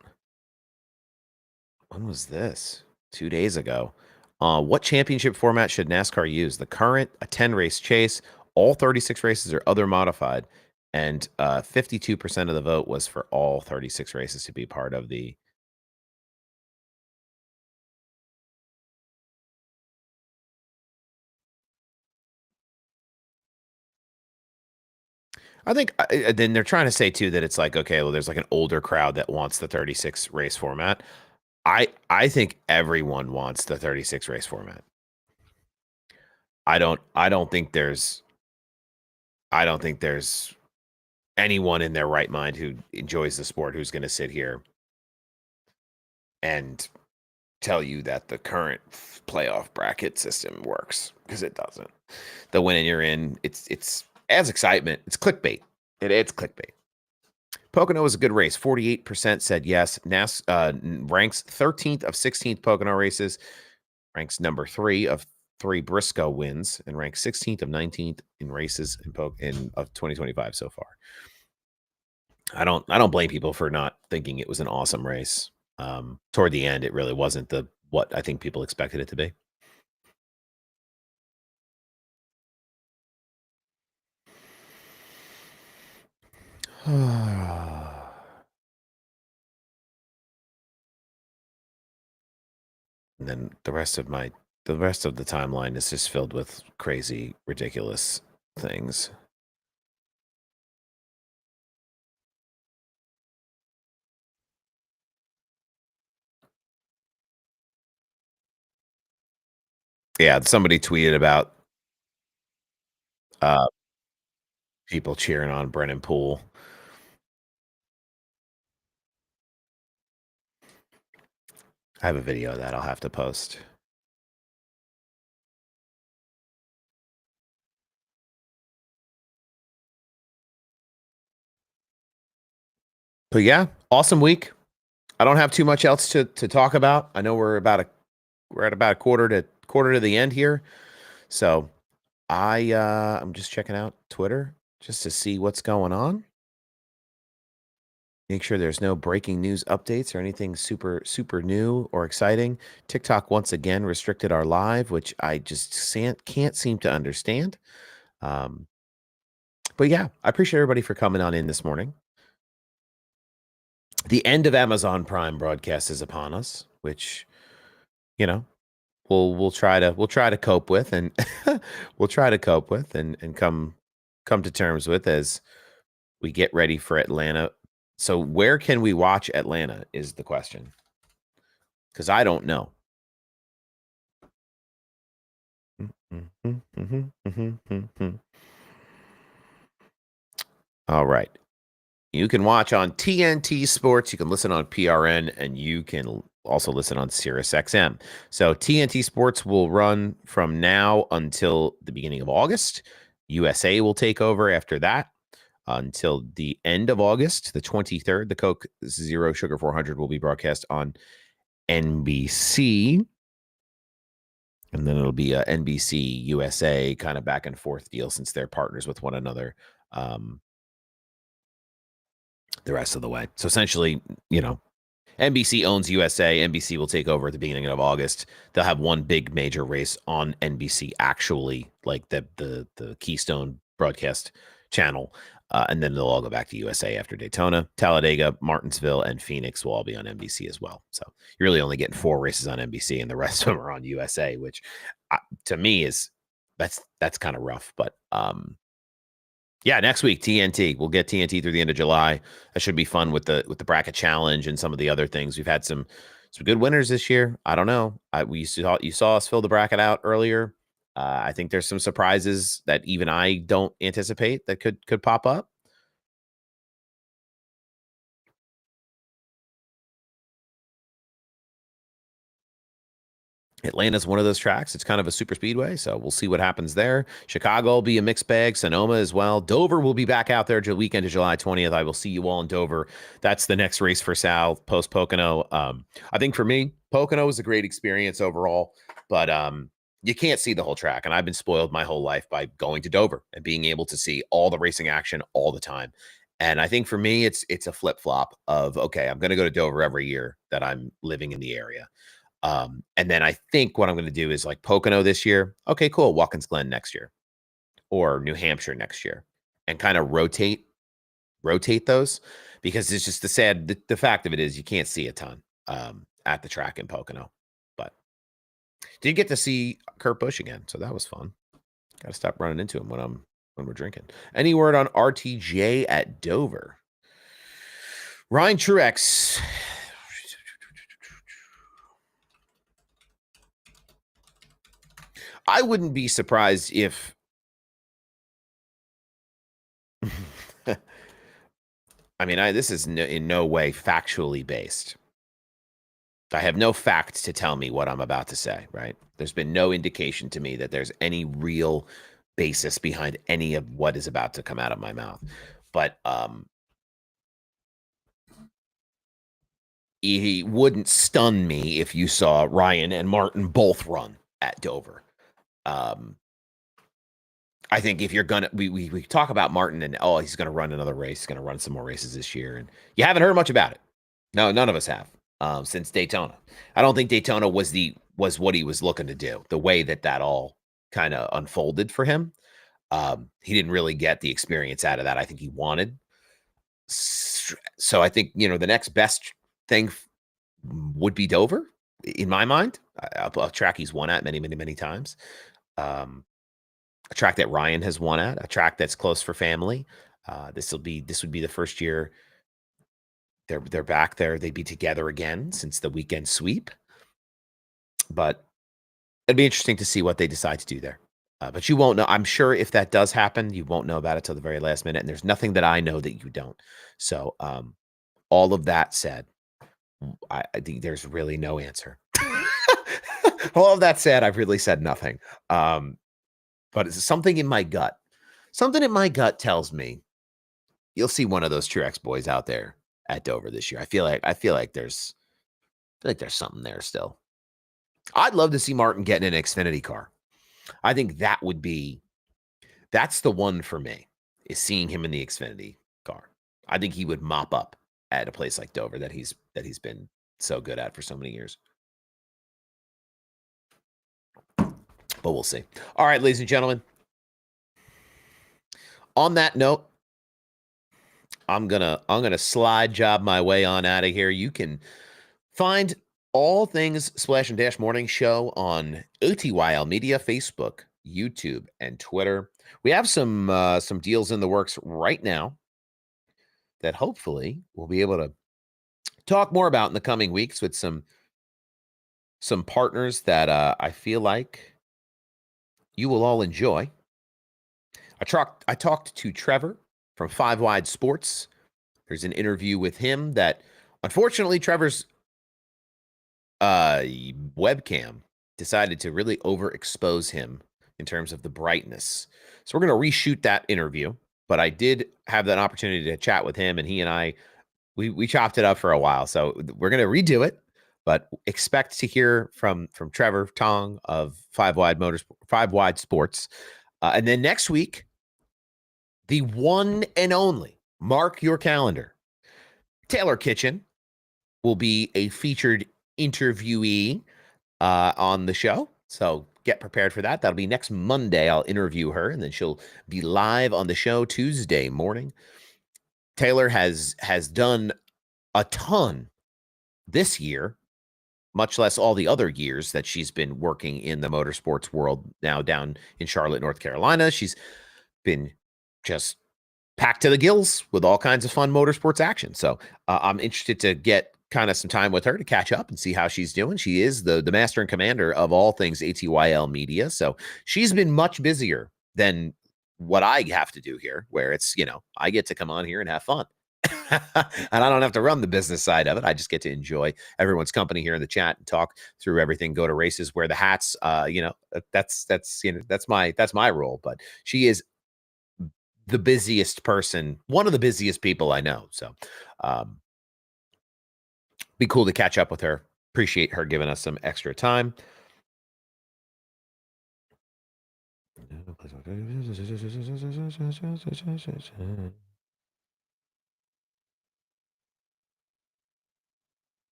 When was this? 2 days ago. What championship format should NASCAR use? The current, a 10-race chase, all 36 races, or other modified? And 52% of the vote was for all 36 races to be part of the. I think then they're trying to say too that it's like, okay, well, there's like an older crowd that wants the 36 race format. I think everyone wants the 36 race format. I don't think there's anyone in their right mind who enjoys the sport who's going to sit here and tell you that the current playoff bracket system works, because it doesn't. The winning you're in, it's adds excitement. It's clickbait. It's clickbait. Pocono was a good race. 48% said yes. Ranks 13th of 16th Pocono races. Ranks number 3 of 3 Briscoe wins and ranks 16th of 19th in races of 2025 so far. I don't blame people for not thinking it was an awesome race. Toward the end, it really wasn't what I think people expected it to be. And then the rest of the timeline is just filled with crazy, ridiculous things. Yeah, somebody tweeted about people cheering on Brennan Poole. I have a video of that I'll have to post. But yeah, awesome week. I don't have too much else to talk about. I know we're at about a quarter to the end here. So I'm just checking out Twitter just to see what's going on. Make sure there's no breaking news updates or anything super new or exciting. TikTok once again restricted our live, which I just can't seem to understand. But yeah, I appreciate everybody for coming on in this morning. The end of Amazon Prime broadcast is upon us, which we'll try to cope with, and and come to terms with as we get ready for Atlanta. So where can we watch Atlanta is the question, because I don't know. All right. You can watch on TNT Sports. You can listen on PRN, and you can also listen on SiriusXM. So TNT Sports will run from now until the beginning of August. USA will take over after that until the end of August, the 23rd. The Coke Zero Sugar 400 will be broadcast on NBC. And then it'll be a NBC USA kind of back and forth deal since they're partners with one another the rest of the way. So essentially, NBC owns USA. NBC will take over at the beginning of August. They'll have one big major race on NBC, actually, like the Keystone broadcast channel. And then they'll all go back to USA after Daytona. Talladega, Martinsville, and Phoenix will all be on NBC as well. So you're really only getting 4 races on NBC, and the rest of them are on USA, which to me is that's kind of rough. But yeah, next week TNT. We'll get TNT through the end of July. That should be fun with the bracket challenge and some of the other things. We've had some good winners this year. I don't know. You saw us fill the bracket out earlier. I think there's some surprises that even I don't anticipate that could pop up. Atlanta's one of those tracks. It's kind of a super speedway, so we'll see what happens there. Chicago will be a mixed bag. Sonoma as well. Dover will be back out there the weekend of July 20th. I will see you all in Dover. That's the next race for Sal post Pocono. I think for me, Pocono was a great experience overall, but you can't see the whole track, and I've been spoiled my whole life by going to Dover and being able to see all the racing action all the time. And I think for me, it's a flip flop of, okay, I'm going to go to Dover every year that I'm living in the area. And then I think what I'm going to do is like Pocono this year. Okay, cool. Watkins Glen next year, or New Hampshire next year, and kind of rotate those, because it's just the fact of it is you can't see a ton at the track in Pocono. But did get to see Kurt Busch again, so that was fun. Got to stop running into him when we're drinking. Any word on RTJ at Dover? Ryan Truex. I wouldn't be surprised if I mean, this is in no way factually based. I have no facts to tell me what I'm about to say, right? There's been no indication to me that there's any real basis behind any of what is about to come out of my mouth. But he wouldn't stun me if you saw Ryan and Martin both run at Dover. I think if you're gonna, we talk about Martin and he's gonna run another race, he's gonna run some more races this year, and you haven't heard much about it. No, none of us have since Daytona. I don't think Daytona was what he was looking to do. The way that all kind of unfolded for him, he didn't really get the experience out of that I think he wanted. So I think the next best thing would be Dover, in my mind. A track he's won at many times. A track that Ryan has won at, a track that's close for family. This would be the first year they're back there. They'd be together again since the weekend sweep. But it'd be interesting to see what they decide to do there. But you won't know. I'm sure if that does happen, you won't know about it till the very last minute. And there's nothing that I know that you don't. So all of that said, I think there's really no answer. All of that said, I've really said nothing. But it's something in my gut. Something in my gut tells me you'll see one of those Truex boys out there at Dover this year. I feel like there's something there still. I'd love to see Martin get in an Xfinity car. I think that's the one for me, is seeing him in the Xfinity car. I think he would mop up at a place like Dover that he's been so good at for so many years. But we'll see. All right, ladies and gentlemen. On that note, I'm gonna slide job my way on out of here. You can find all things Splash and Dash Morning Show on ATYL Media, Facebook, YouTube, and Twitter. We have some deals in the works right now that hopefully we'll be able to talk more about in the coming weeks with some partners that I feel like you will all enjoy. I talked to Trevor from 5 Wide Sports. There's an interview with him that, unfortunately, Trevor's webcam decided to really overexpose him in terms of the brightness. So we're going to reshoot that interview. But I did have that opportunity to chat with him, and he and I, we chopped it up for a while. So we're going to redo it. But expect to hear from Trevor Tong of 5 Wide Sports. And then next week, the one and only, mark your calendar, Taylor Kitchen will be a featured interviewee on the show. So get prepared for that. That'll be next Monday. I'll interview her, and then she'll be live on the show Tuesday morning. Taylor has done a ton this year, much less all the other years that she's been working in the motorsports world now down in Charlotte, North Carolina. She's been just packed to the gills with all kinds of fun motorsports action. So I'm interested to get kind of some time with her to catch up and see how she's doing. She is the master and commander of all things ATYL Media. So she's been much busier than what I have to do here, where it's, I get to come on here and have fun. And I don't have to run the business side of it. I just get to enjoy everyone's company here in the chat and talk through everything, go to races, wear the hats. That's my role. But she is the busiest person, one of the busiest people I know. So be cool to catch up with her. Appreciate her giving us some extra time.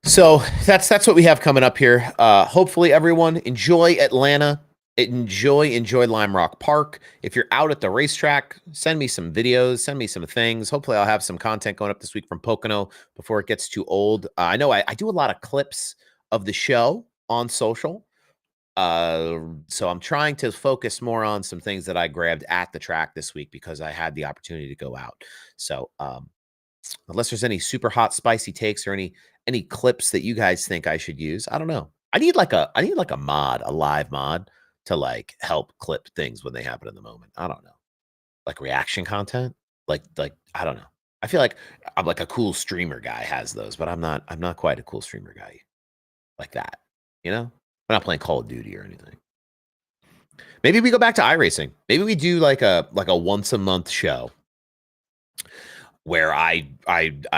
So that's what we have coming up here. Hopefully everyone enjoy Atlanta. Enjoy Lime Rock Park. If you're out at the racetrack, send me some videos, send me some things. Hopefully I'll have some content going up this week from Pocono before it gets too old. I know I do a lot of clips of the show on social. So I'm trying to focus more on some things that I grabbed at the track this week because I had the opportunity to go out. So unless there's any super hot, spicy takes or any clips that you guys think I should use, I don't know. I need like a mod, a live mod to like help clip things when they happen in the moment. I don't know. Like reaction content? Like I don't know. I feel like I'm like a cool streamer guy has those, but I'm not quite a cool streamer guy like that. I'm not playing Call of Duty or anything. Maybe we go back to iRacing. Maybe we do like a once a month show where I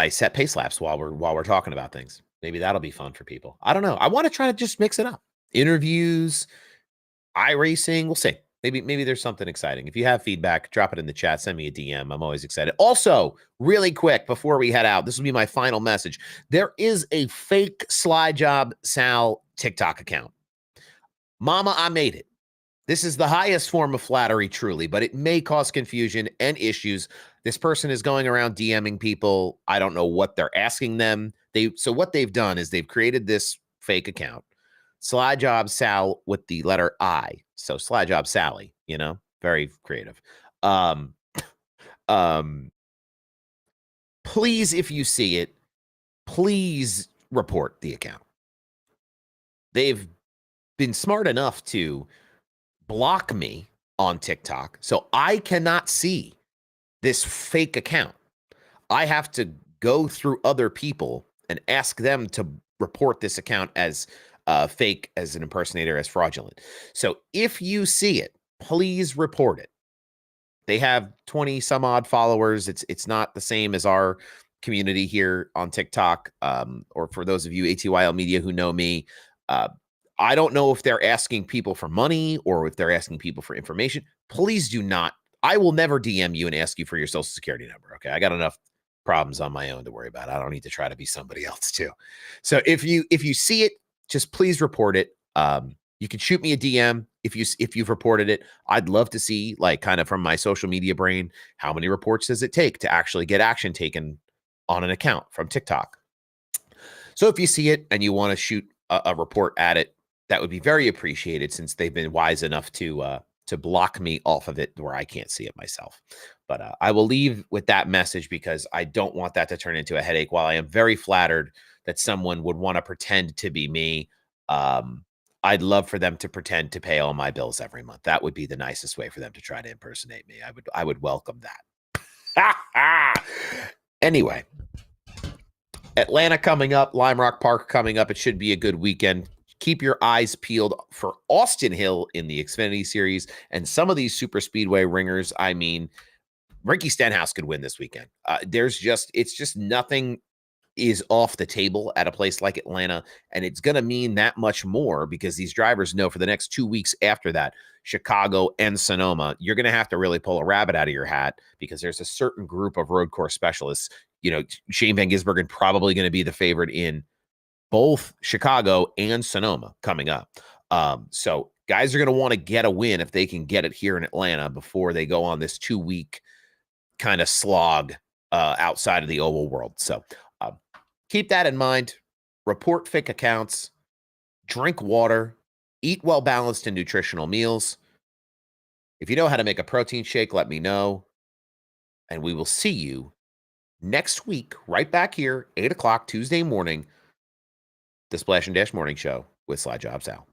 set pace laps while we're talking about things. Maybe that'll be fun for people. I don't know. I want to try to just mix it up. Interviews, iRacing. We'll see. Maybe there's something exciting. If you have feedback, drop it in the chat. Send me a DM. I'm always excited. Also, really quick before we head out, this will be my final message. There is a fake Sly Job Sal TikTok account. Mama, I made it. This is the highest form of flattery, truly, but it may cause confusion and issues. This person is going around DMing people. I don't know what they're asking them. So what they've done is they've created this fake account, Sly Job Sal with the letter I. So Sly Job Sally, very creative. Please, if you see it, please report the account. They've been smart enough to block me on TikTok, so I cannot see this fake account. I have to go through other people and ask them to report this account as fake, as an impersonator, as fraudulent. So if you see it, please report it. They have 20 some odd followers. It's not the same as our community here on TikTok, or for those of you ATYL Media who know me, I don't know if they're asking people for money or if they're asking people for information. Please do not. I will never DM you and ask you for your social security number. Okay. I got enough problems on my own to worry about. I don't need to try to be somebody else too. So if you see it, just please report it. You can shoot me a DM if you've reported it. I'd love to see, like, kind of from my social media brain, how many reports does it take to actually get action taken on an account from TikTok. So if you see it and you want to shoot a report at it, that would be very appreciated, since they've been wise enough to block me off of it where I can't see it myself. But I will leave with that message, because I don't want that to turn into a headache. While I am very flattered that someone would want to pretend to be me, I'd love for them to pretend to pay all my bills every month. That would be the nicest way for them to try to impersonate me. I would welcome that. Anyway, Atlanta coming up, Lime Rock Park coming up. It should be a good weekend. Keep your eyes peeled for Austin Hill in the Xfinity Series and some of these super speedway ringers. I mean, Ricky Stenhouse could win this weekend. It's just nothing is off the table at a place like Atlanta, and it's going to mean that much more, because these drivers know for the next 2 weeks after that, Chicago and Sonoma, you're going to have to really pull a rabbit out of your hat, because there's a certain group of road course specialists. Shane Van Gisbergen probably going to be the favorite in both Chicago and Sonoma coming up. So guys are going to want to get a win if they can get it here in Atlanta before they go on this 2-week kind of slog outside of the oval world. So keep that in mind. Report fake accounts, drink water, eat well-balanced and nutritional meals. If you know how to make a protein shake, let me know. And we will see you next week, right back here, 8 o'clock Tuesday morning, the Splash and Dash Morning Show with Sly Job Sal.